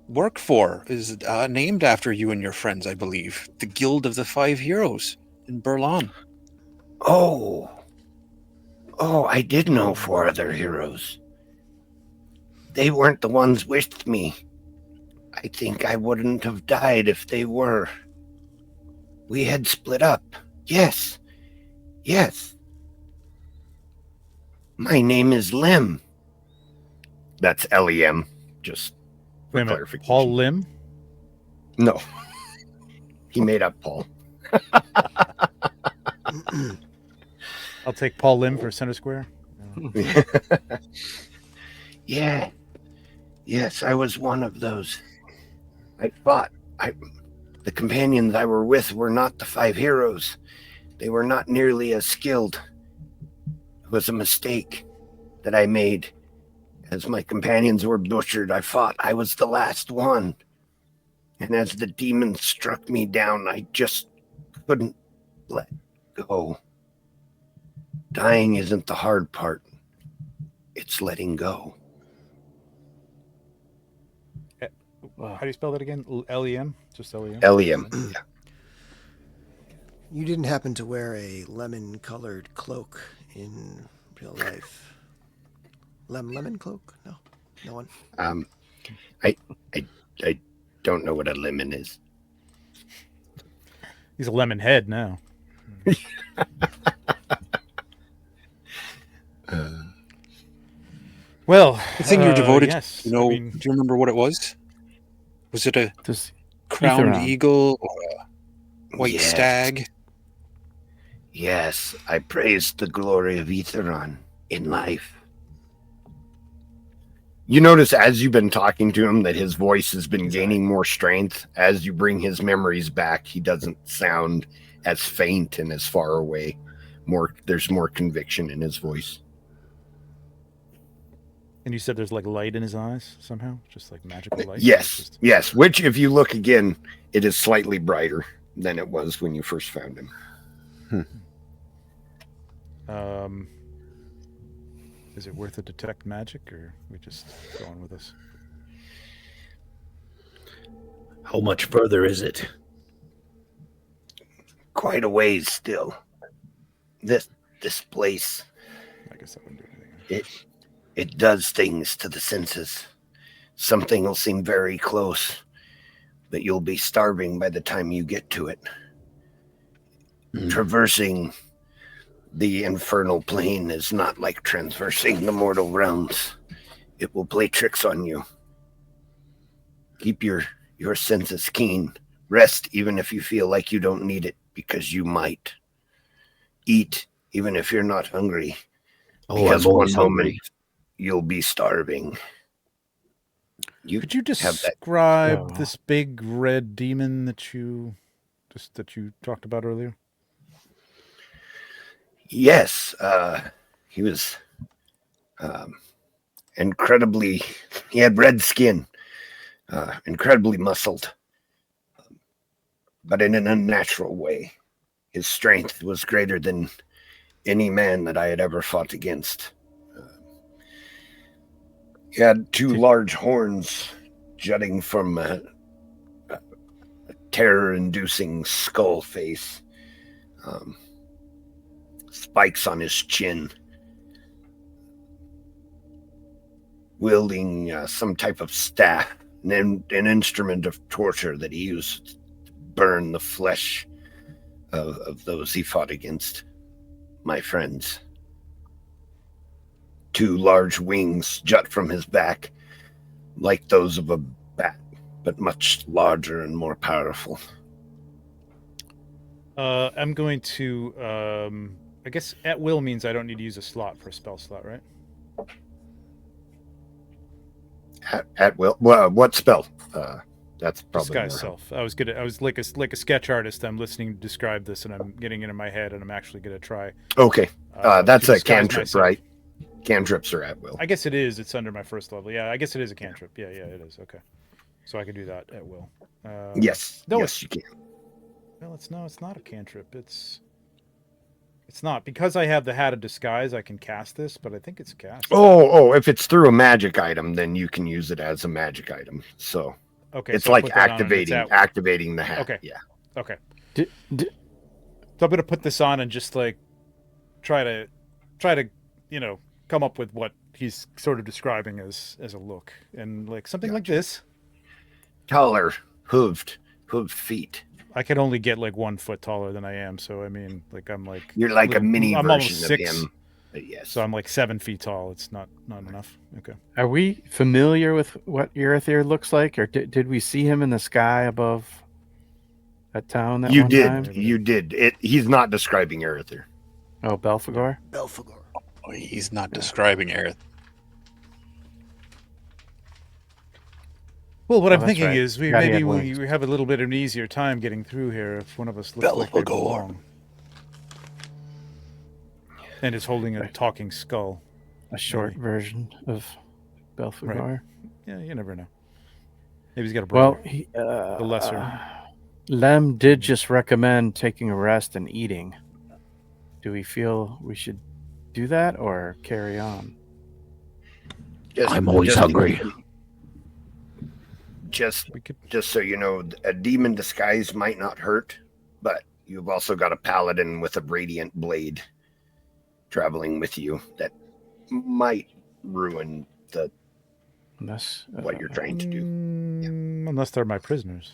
work for is named after you and your friends, I believe. The Guild of the Five Heroes in Berlin. Oh, I did know 4 other heroes. They weren't the ones with me. I think I wouldn't have died if they were. We had split up. Yes. My name is Lem. That's Lem. Just for Wait a minute, clarification. Paul Lim? No. He made up Paul. I'll take Paul Lim for center square. Yeah. Yes, I was one of those. I fought. The companions I were with were not the 5 heroes. They were not nearly as skilled. It was a mistake that I made. As my companions were butchered, I fought. I was the last one. And as the demons struck me down, I just couldn't let go. Dying isn't the hard part. It's letting go. How do you spell that again? Lem? Just Lem? Lem. Yeah. You didn't happen to wear a lemon-colored cloak in real life? Lemon cloak? No one. I don't know what a lemon is. He's a lemon head now. Well, The thing you're devoted yes, to, I mean, do you remember what it was? Was it a Does crowned Etheron. eagle or a white Yes. stag? Yes, I praise the glory of Etheron in life. You notice as you've been talking to him that his voice has been gaining more strength. As you bring his memories back, he doesn't sound as faint and as far away. There's more conviction in his voice. and you said there's like light in his eyes somehow? Just like magical light? Yes. Which, if you look again, it is slightly brighter than it was when you first found him. Is it worth to detect magic, or are we just going with this? How much further is it? Quite a ways still. This place, I guess that wouldn't do anything. it does things to the senses. Something will seem very close, but you'll be starving by the time you get to it. Traversing the Infernal Plane is not like traversing the mortal realms. It will play tricks on you. Keep your senses keen. Rest even if you feel like you don't need it, because you might. Eat even if you're not hungry. Because I'm one always moment hungry. you'll be starving. Could you have that- describe this big red demon that you talked about earlier? Yes, he was incredibly. He had red skin, incredibly muscled, but in an unnatural way. His strength was greater than any man that I had ever fought against. He had two large horns jutting from a terror-inducing skull face, spikes on his chin, wielding some type of staff, an instrument of torture that he used to burn the flesh of those he fought against, my friends. Two large wings jut from his back, like those of a bat, but much larger and more powerful. I'm going to, I guess at will means I don't need to use a slot for a spell slot, right? At will. Well, what spell? That's probably Disguise more self. I was like a sketch artist. I'm listening to describe this, and I'm getting it in my head, and I'm actually going to try. Okay, that's to a disguise cantrip, myself. right? Cantrips are at will. I guess it is. It's under my first level. Yeah, I guess it is a cantrip. Yeah, it is. Okay, so I can do that at will. Yes, no, yes, you can. Well, it's not a cantrip. It's not, because I have the Hat of Disguise. I can cast this, but I think it's cast. Oh, if it's through a magic item, then you can use it as a magic item. So okay, it's so like put that on and it's activating the hat. Okay. Yeah. Okay. So I'm gonna put this on and just like try to come up with what he's sort of describing as a look, and like something like this. Taller, hooved feet. I can only get like 1 foot taller than I am, so I mean, like I'm like You're like a mini I'm version almost of 6, him. But yes. so I'm like 7 feet tall. It's not enough. Okay. Are we familiar with what Erethyr looks like, or did we see him in the sky above that town that You one did. time? You did. He's not describing Erethyr. Oh, Belphegor? Belphegor. Oh, he's not describing Aerith. Well, what I'm that's thinking right. is Forgot he had we wings. have a little bit of an easier time getting through here if one of us looks like they Belphegor. belong. And is holding a talking skull. A short version of Belphegor. Yeah, you never know. Maybe he's got a brother. Well, the lesser. Lem did just recommend taking a rest and eating. Do we feel we should do that or carry on? I'm always hungry. Just so you know, a demon disguise might not hurt, but you've also got a paladin with a radiant blade traveling with you that might ruin what you're trying to do. Unless they're my prisoners.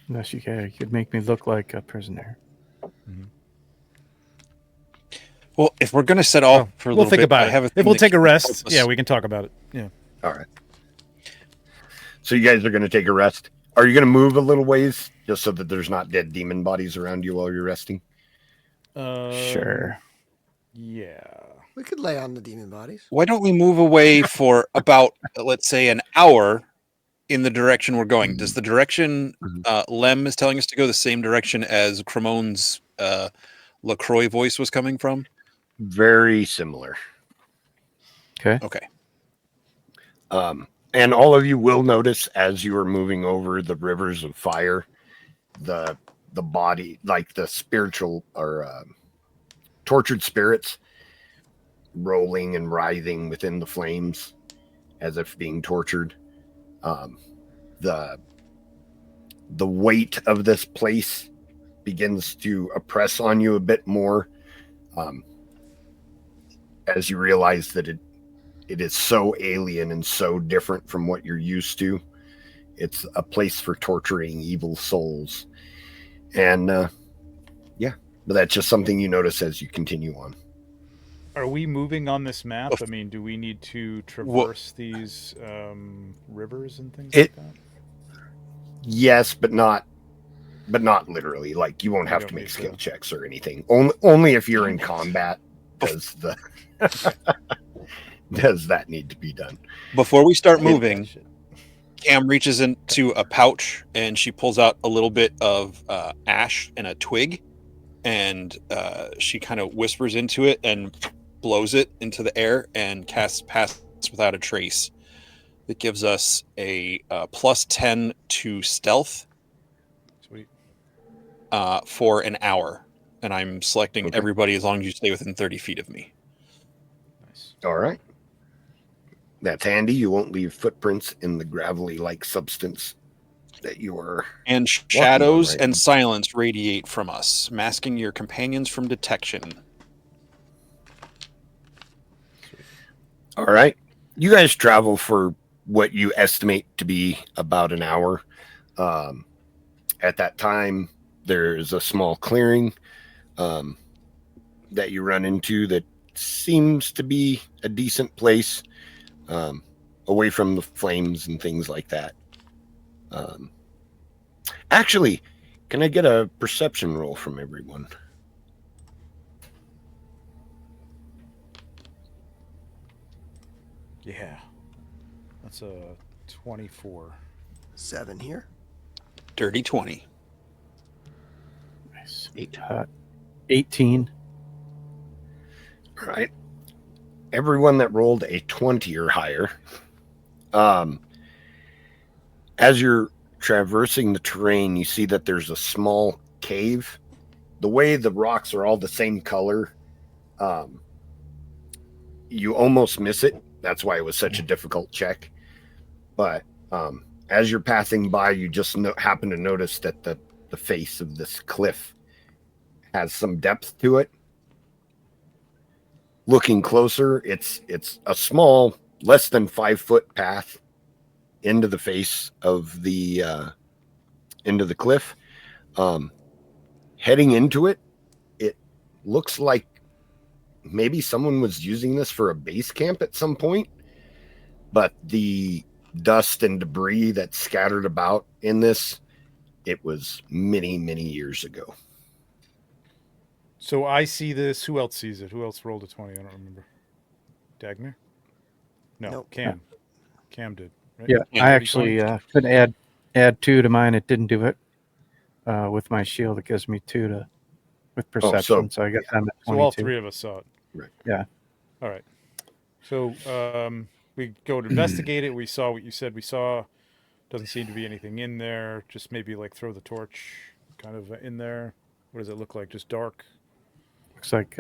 Unless you could make me look like a prisoner. Mm-hmm. Well, if we're going to set off for a we'll little think bit, about I have it. a If we'll thing take a that rest, helps us. yeah, we can talk about it. Yeah. All right. So you guys are going to take a rest. Are you going to move a little ways just so that there's not dead demon bodies around you while you're resting? Sure. Yeah. We could lay on the demon bodies. Why don't we move away for about, let's say, an hour in the direction we're going? Does the direction Lem is telling us to go the same direction as Cremon's LaCroix voice was coming from? Very similar. Okay. And all of you will notice as you are moving over the rivers of fire, the body, like the spiritual or tortured spirits, rolling and writhing within the flames as if being tortured. The weight of this place begins to oppress on you a bit more as you realize that it is so alien and so different from what you're used to. It's a place for torturing evil souls. And but that's just something you notice as you continue on. Are we moving on this map? I mean, do we need to traverse these rivers and things like that? Yes, but not literally. Like you won't have to don't make need skill to. checks or anything. Only if you're in combat does that need to be done. Before we start moving, Cam reaches into a pouch and she pulls out a little bit of ash and a twig, and she kind of whispers into it and blows it into the air and casts Pass Without a Trace. That gives us a +10 to stealth Sweet. for an hour. and I'm selecting Okay. everybody as long as you stay within 30 feet of me. Nice. All right. That's handy. You won't leave footprints in the gravelly-like substance that you are. And on shadows right and now. silence radiate from us, masking your companions from detection. All right. You guys travel for what you estimate to be about an hour. At that time, there's a small clearing that you run into that seems to be a decent place, away from the flames and things like that. Actually, can I get a perception roll from everyone? Yeah. That's a 24. 7 here. Dirty 20. Nice. 8. 18. All right. Everyone that rolled a 20 or higher, as you're traversing the terrain, you see that there's a small cave. The way the rocks are all the same color, you almost miss it. That's why it was such a difficult check. But as you're passing by, you just happen to notice that the face of this cliff has some depth to it. Looking closer, it's a small, less than 5 foot path into the face of the cliff. Heading into it, it looks like maybe someone was using this for a base camp at some point, but the dust and debris that's scattered about in this, it was many, many years ago. So I see this. Who else sees it? Who else rolled a 20? I don't remember. Dagmyr? No, Nope. Cam. Cam did, right? Yeah, Yeah, I 30, actually could add 2 to mine. It didn't do it. With my shield, it gives me 2 with perception. So I guess I'm at 22. So all 3 of us saw it. Right. Yeah. All right. So we go to investigate it. We saw what you said we saw. Doesn't seem to be anything in there. Just maybe like throw the torch kind of in there. What does it look like? Just dark? Looks like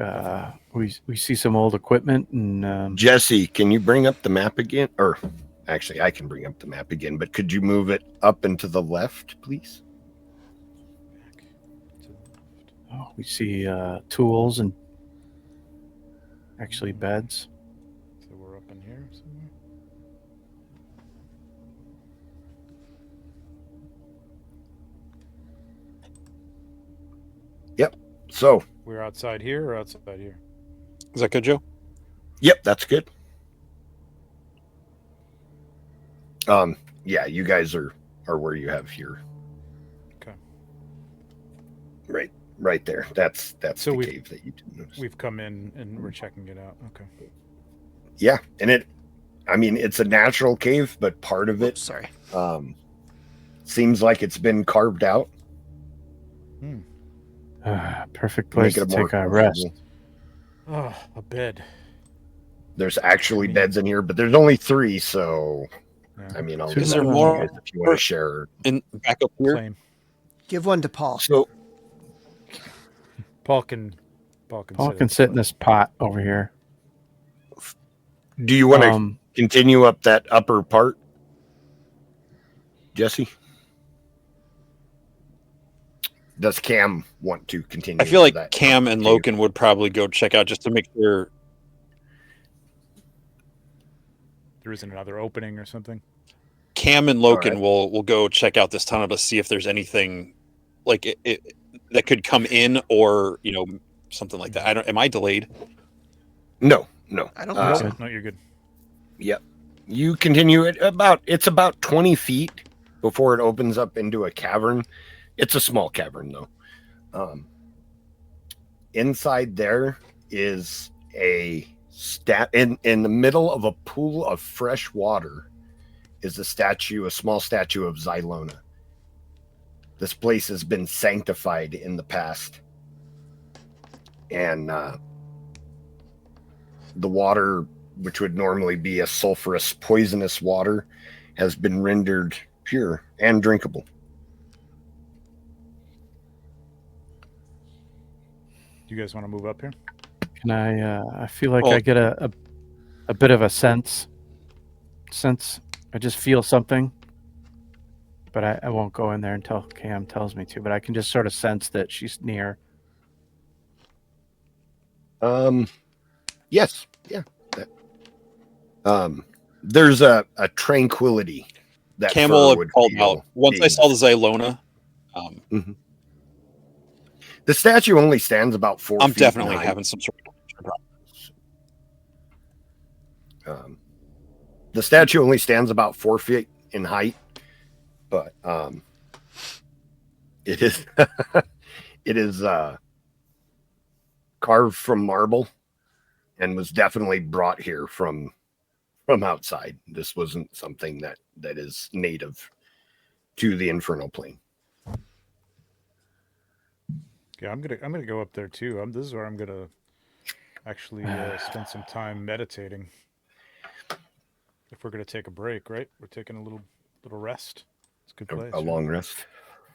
we see some old equipment and Jesse, can you bring up the map again? Or actually, I can bring up the map again, but could you move it up and to the left, please? we see tools and actually beds. So we're up in here somewhere. So, We're outside here or outside here? Is that good, Joe? yep, that's good. Yeah, you guys are where you have here. Okay. Right there. That's So the cave that you didn't notice. We've come in and we're checking it out. Okay. Yeah, and it's a natural cave, but part of Oops, it sorry. seems like it's been carved out. Perfect place to take a rest. Oh, a bed. There's actually beds in here, but there's only 3, so Yeah. I'll Is give there them to more? you guys if you want to share. In back up here. Claim. Give one to Paul. So, Paul can Sit in this pot over here. do you want to continue up that upper part, Jesse? Does Cam want to continue? I feel like that Cam and cave? Loken would probably go check out just to make sure. there isn't another opening or something. Cam and Loken will go check out this tunnel to see if there's anything like it that could come in or something like that. Am I delayed? No. I don't Uh, think so. No, you're good. Yep. You continue it it's about 20 feet before it opens up into a cavern. It's a small cavern though. Inside there is a in the middle of a pool of fresh water is a small statue of Xylona. This place has been sanctified in the past. And the water, which would normally be a sulfurous, poisonous water, has been rendered pure and drinkable. You guys want to move up here? Can I feel like Well- I get a bit of a sense. I just feel something. But I won't go in there until Cam tells me to. But I can just sort of sense that she's near. Yes. Yeah. There's a tranquility that Camel Ferr had would called feel out. Once I being- saw the Xylona, The statue only stands about 4 I'm feet in definitely height. having some sort of problem. The statue only stands about 4 feet in height, but it is it is carved from marble and was definitely brought here from outside. This wasn't something that is native to the Infernal Plane. Yeah, I'm gonna go up there too. This is where I'm gonna actually spend some time meditating. If we're gonna take a break, right? We're taking a little rest. It's a good place. A long rest.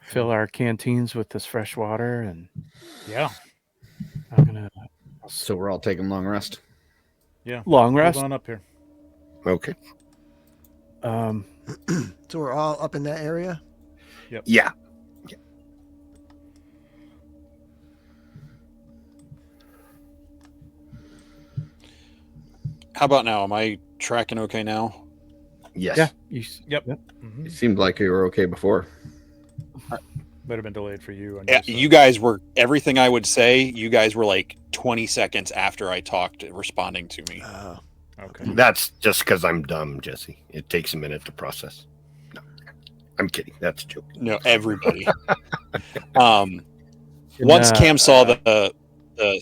Fill our canteens with this fresh water, and Yeah. I'm gonna So we're all taking long rest. Yeah. long rest. Hold on up here. Okay. So we're all up in that area? Yeah. How about now? Am I tracking okay now? Yes. Yeah. Yep. It seemed like you were okay before. Might have been delayed for you. on Yeah, your side. you guys were everything I would say. You guys were like 20 seconds after I talked, responding to me. Oh. Okay. That's just because I'm dumb, Jesse. It takes a minute to process. No, I'm kidding. That's a joke. No, everybody. Once Cam saw the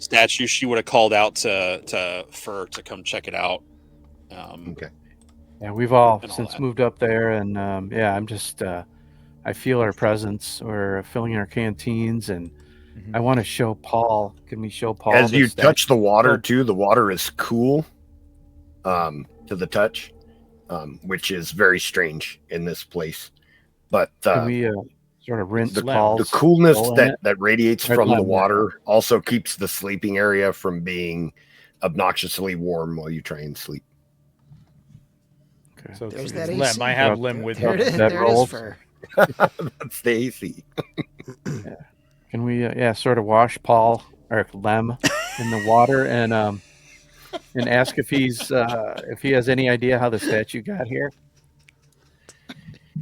statue, she would have called out to Ferr to come check it out. Okay. Yeah, we've all And all since that. moved up there, and yeah, I'm just I feel our presence. We're filling our canteens, and Mhm. I want to show Paul. Can we show Paul? As the you statue? touch the water too, the water is cool to the touch, which is very strange in this place. But Can we sort of rinse the Paul's coolness soul in that, it? that radiates Or from the lemon. water also keeps the sleeping area from being obnoxiously warm while you try and sleep. Okay. So There's it's that Lem. AC. I have Lem with There me. it is, That there it is rolls. for. That's the AC. Can we sort of wash Paul or Lem in the water and ask if he has any idea how the statue got here?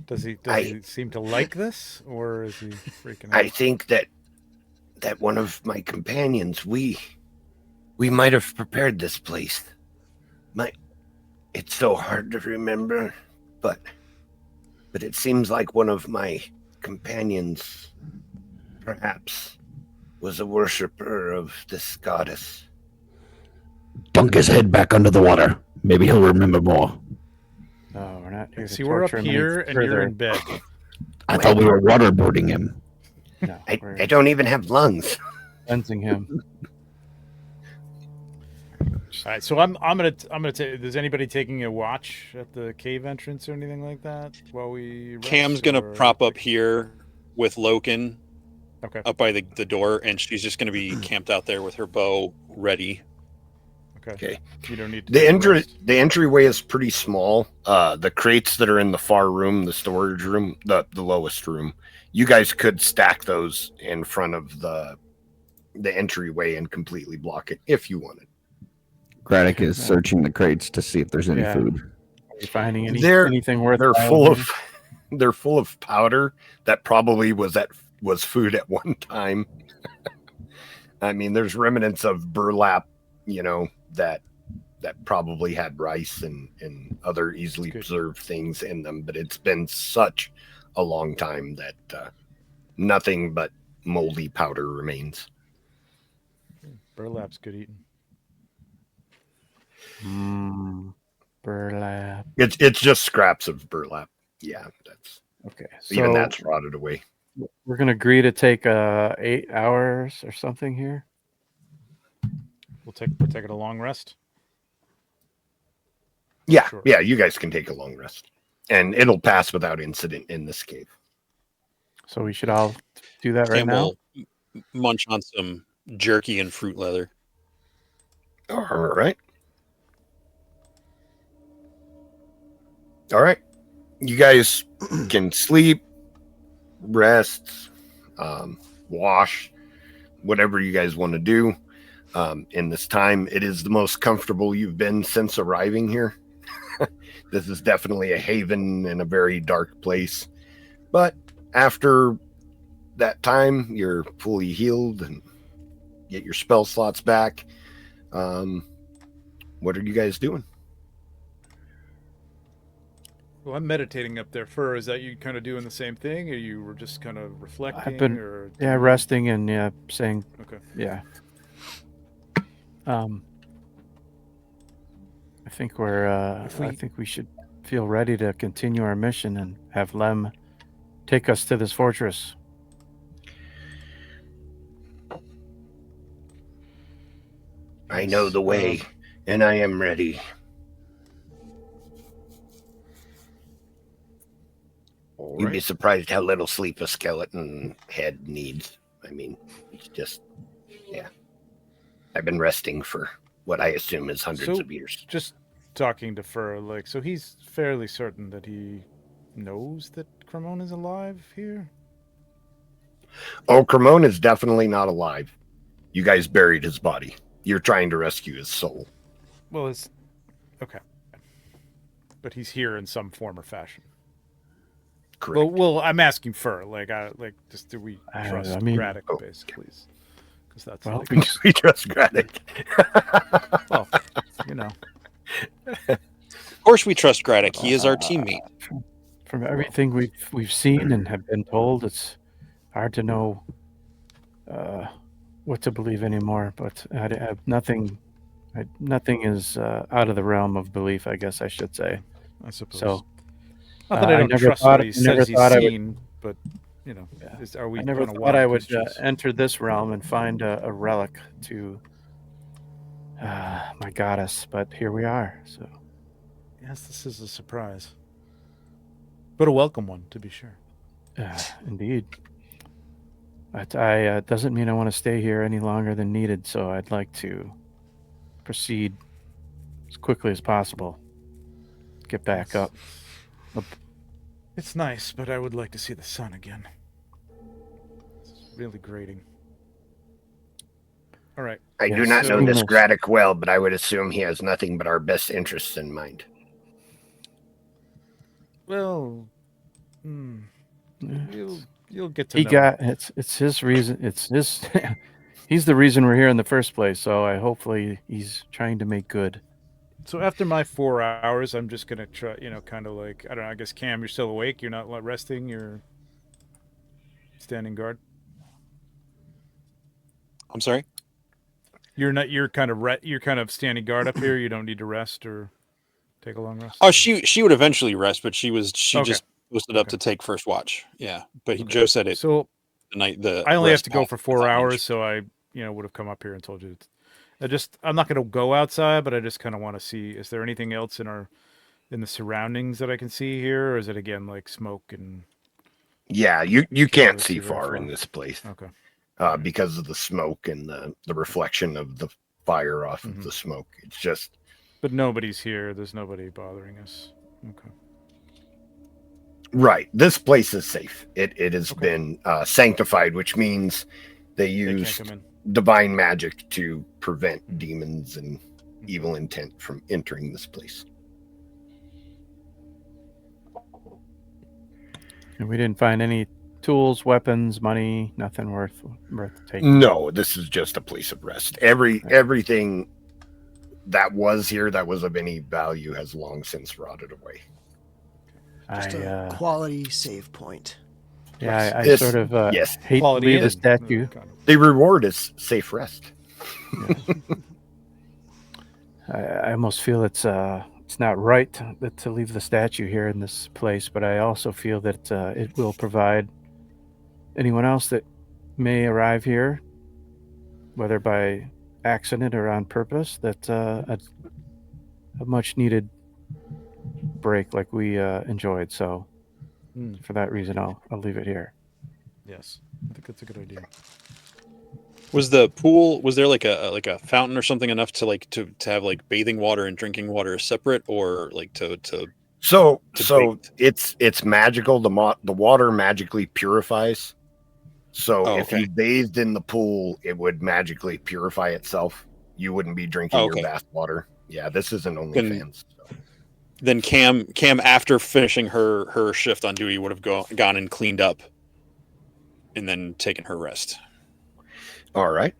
Does he seem to like this, or is he freaking out? I think that one of my companions, we might have prepared this place. It's so hard to remember, but it seems like one of my companions perhaps was a worshiper of this goddess. Dunk his head back under the water. Maybe he'll remember more. No, we're not here to See, we're up torture him any here and you're further. in bed. I thought we were waterboarding him. No, I we're don't even have lungs. cleansing him. All right, so I'm gonna take. Is anybody taking a watch at the cave entrance or anything like that while we? Rest, Cam's gonna or- prop up here with Loken Okay. up by the door, and she's just gonna be camped out there with her bow ready. Okay. You don't need to. The entryway is pretty small. The crates that are in the far room, the storage room, the lowest room, you guys could stack those in front of the entryway and completely block it if you wanted. Gradduk is searching the crates to see if there's any Yeah. food. Are you finding anything worth? They're full of powder that probably was food at one time. I mean, there's remnants of burlap, that probably had rice and other easily preserved things in them, but it's been such a long time that nothing but moldy powder remains. Burlap's good eating. Burlap. It's just scraps of burlap. Yeah, that's Okay, even so that's rotted away. we're gonna agree to take 8 hours or something here. We're taking a long rest. Yeah, Sure. yeah, you guys can take a long rest, and it'll pass without incident in this cave. So we should all do that right Cam now. will munch on some jerky and fruit leather. All right. All right. You guys can sleep, rest, wash, whatever you guys want to do. In this time, it is the most comfortable you've been since arriving here. This is definitely a haven in a very dark place. But after that time, you're fully healed and get your spell slots back. What are you guys doing? Well, I'm meditating up there. Ferr, is that you kind of doing the same thing, or you were just kind of reflecting? I've been or resting and saying Okay. yeah. I think we're. I think we should feel ready to continue our mission and have Lem take us to this fortress. I know the way, and I am ready. You'd be surprised how little sleep a skeleton head needs. I mean, it's just, yeah. I've been resting for what I assume is hundreds of years. Just talking to Ferr, like, so he's fairly certain that he knows that Cremon is alive here? Oh, Cremon is definitely not alive. You guys buried his body. You're trying to rescue his soul. Well, it's... Okay. But he's here in some form or fashion. Correct. Well, I'm asking Ferr, just do we trust Gradduk, Oh. basically? Because that's Well, we trust Gradduk. well, you know. Of course we trust Gradduk. He is our teammate. From everything we've seen and have been told, it's hard to know what to believe anymore. But nothing is out of the realm of belief, I guess I should say. I suppose. So, not that I don't trust what he says he's seen, but, you know, are we I never thought I would enter this realm and find a relic to my goddess, but here we are. So, yes, this is a surprise, but a welcome one, to be sure. Indeed. But I doesn't mean I want to stay here any longer than needed, so I'd like to proceed as quickly as possible. Get back up. It's nice, but I would like to see the sun again. It's really grating. All right. I do not know this Gradduk well, but I would assume he has nothing but our best interests in mind. Well, you'll get to know. It's his reason. It's his. He's the reason we're here in the first place. So hopefully he's trying to make good. So after my 4 hours, I'm just gonna try. Kind of like, I don't know. I guess Cam, you're still awake. You're not resting. You're standing guard. I'm sorry. You're not. You're kind of standing guard up here. You don't need to rest or take a long rest. Oh, she would eventually rest, but she Okay. just posted up to take first watch. Yeah, but Joe said it. So I only have to go for 4 hours, so I would have come up here and told you. I'm not going to go outside, but I just kind of want to see, is there anything else in the surroundings that I can see here, or is it again like smoke and? Yeah, you can't see far in this place. Okay. Because of the smoke and the reflection of the fire off of the smoke. It's just. But nobody's here. There's nobody bothering us. Okay. Right. This place is safe. It has been sanctified, which means they used divine magic to prevent demons and evil intent from entering this place. And we didn't find any tools, weapons, money, nothing worth taking. No, this is just a place of rest. Everything that was here that was of any value has long since rotted away. Just a quality save point. Yeah, I sort of hate to leave the statue. The reward is safe rest. I almost feel it's not right to leave the statue here in this place, but I also feel that it will provide anyone else that may arrive here, whether by accident or on purpose, that a much needed break like we enjoyed. So for that reason, I'll leave it here. Yes, I think that's a good idea. Was the pool? Was there like a fountain or something enough to to have like bathing water and drinking water separate, or like to So bathe? it's magical. The water magically purifies. So Oh, if okay. you bathed in the pool, it would magically purify itself. You wouldn't be drinking Oh, your okay. bath water. Yeah, this isn't OnlyFans. So. Then Cam after finishing her shift on duty would have gone and cleaned up, and then taken her rest. All right.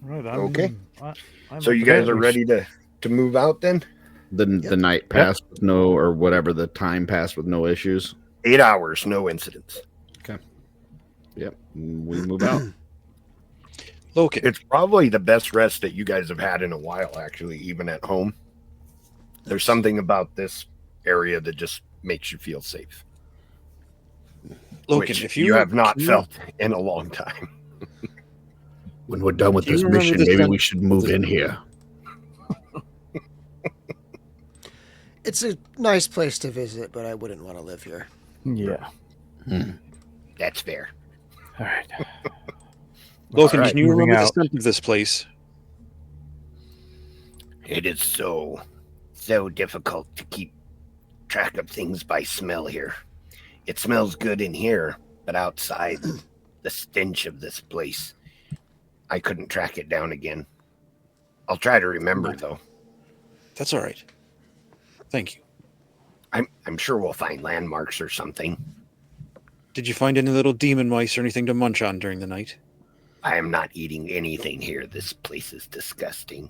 Right. Okay. I'm So you guys are ready to move out then? The night passed with no, or whatever the time passed with no issues. 8 hours, no incidents. Yep, we move out. Loken, It's probably the best rest that you guys have had in a while, actually, even at home. There's something about this area that just makes you feel safe. Which if you have not felt in a long time. When we're done with Do you this remember mission, the maybe sen- we should move in here. It's a nice place to visit, but I wouldn't want to live here. Yeah. That's fair. All right. Loken, All right, can you moving remember the out. scent of this place? It is so difficult to keep track of things by smell here. It smells good in here, but outside, the stench of this place, I couldn't track it down again. I'll try to remember, though. That's all right. Thank you. I'm sure we'll find landmarks or something. Did you find any little demon mice or anything to munch on during the night? I am not eating anything here. This place is disgusting.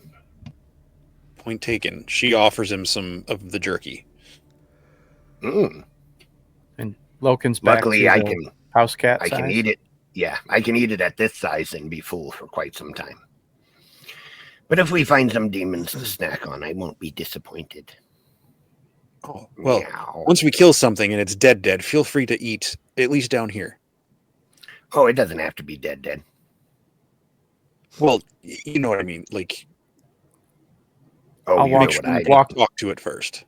Point taken. She offers him some of the jerky. Mm. And Loken's back Luckily, to I the can house cat I can size? eat it. Yeah, I can eat it at this size and be full for quite some time. But if we find some demons to snack on, I won't be disappointed. Oh, well, Meow. once we kill something and it's dead, feel free to eat, at least down here. Oh, it doesn't have to be dead. Well, you know what I mean. Like, Oh, I'll you walk- know make sure what I you do. talk to it first.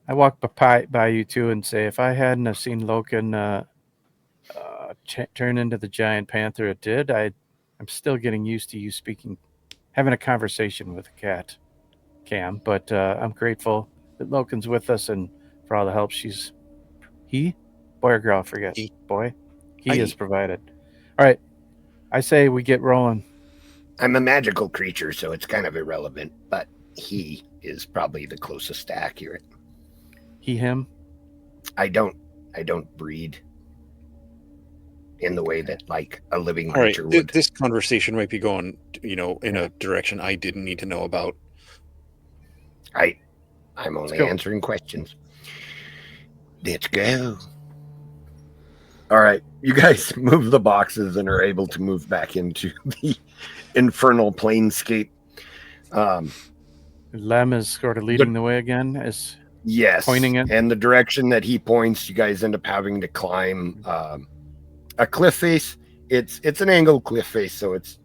I walk by you two and say, if I hadn't have seen Loken turn into the giant panther it did, I'm still getting used to you having a conversation with a cat, Cam. But I'm grateful that Loken's with us and for all the help boy or girl, I forget. He. Boy, he He. has provided. All right, I say we get rolling. I'm a magical creature, so it's kind of irrelevant, but he is probably the closest to accurate. He, him. I don't breed in the way that like a living All right, creature would. this conversation might be going, in a direction I didn't need to know about. I'm only go. answering questions. Let's go. All right, you guys move the boxes and are able to move back into the infernal planescape. Lem is sort of leading the way again. Yes, Pointing it. and the direction that he points, you guys end up having to climb a cliff face. It's an angled cliff face, so it's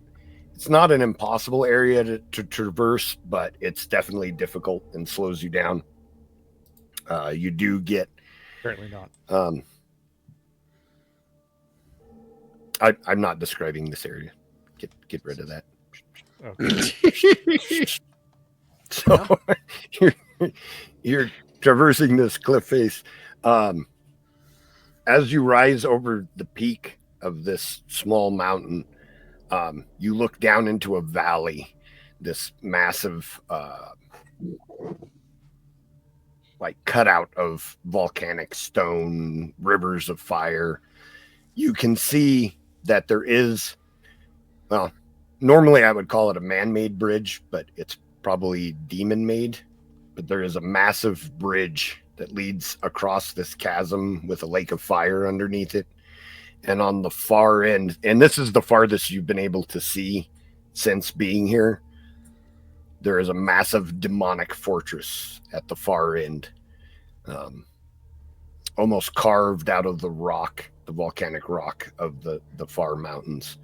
not an impossible area to traverse, but it's definitely difficult and slows you down. You do get Apparently not. I'm not describing this area. Get rid of that. Okay. So you're traversing this cliff face. As you rise over the peak of this small mountain, you look down into a valley, this massive like cutout of volcanic stone, rivers of fire. You can see that there is, well, normally I would call it a man-made bridge, but it's probably demon-made. But there is a massive bridge that leads across this chasm with a lake of fire underneath it. And on the far end, and this is the farthest you've been able to see since being here, there is a massive demonic fortress at the far end, almost carved out of the rock, the volcanic rock of the far mountains.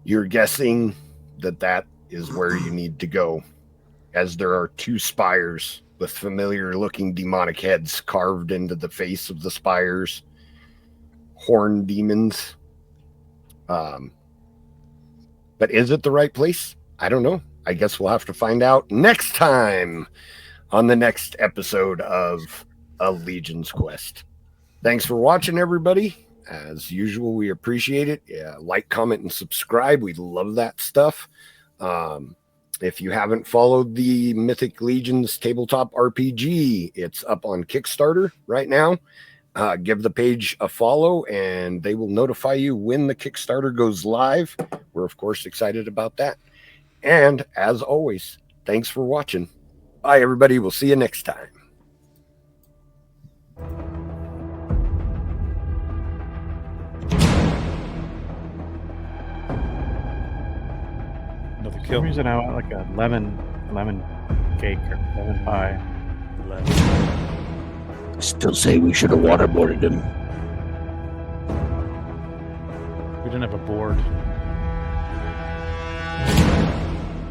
You're guessing that is where you need to go, as there are two spires with familiar-looking demonic heads carved into the face of the spires. Horned demons But is it the right place? I don't know. I guess we'll have to find out next time on the next episode of A Legion's Quest. Thanks for watching, everybody. As usual, we appreciate it. Yeah, like, comment, and subscribe. We love that stuff. If you haven't followed the Mythic Legions tabletop RPG, it's up on Kickstarter right now. Give the page a follow, and they will notify you when the Kickstarter goes live. We're, of course, excited about that. And as always, thanks for watching. Bye, everybody. We'll see you next time. Another For some kill. reason, I want like a lemon cake or lemon pie. I still say we should have waterboarded him. We didn't have a board.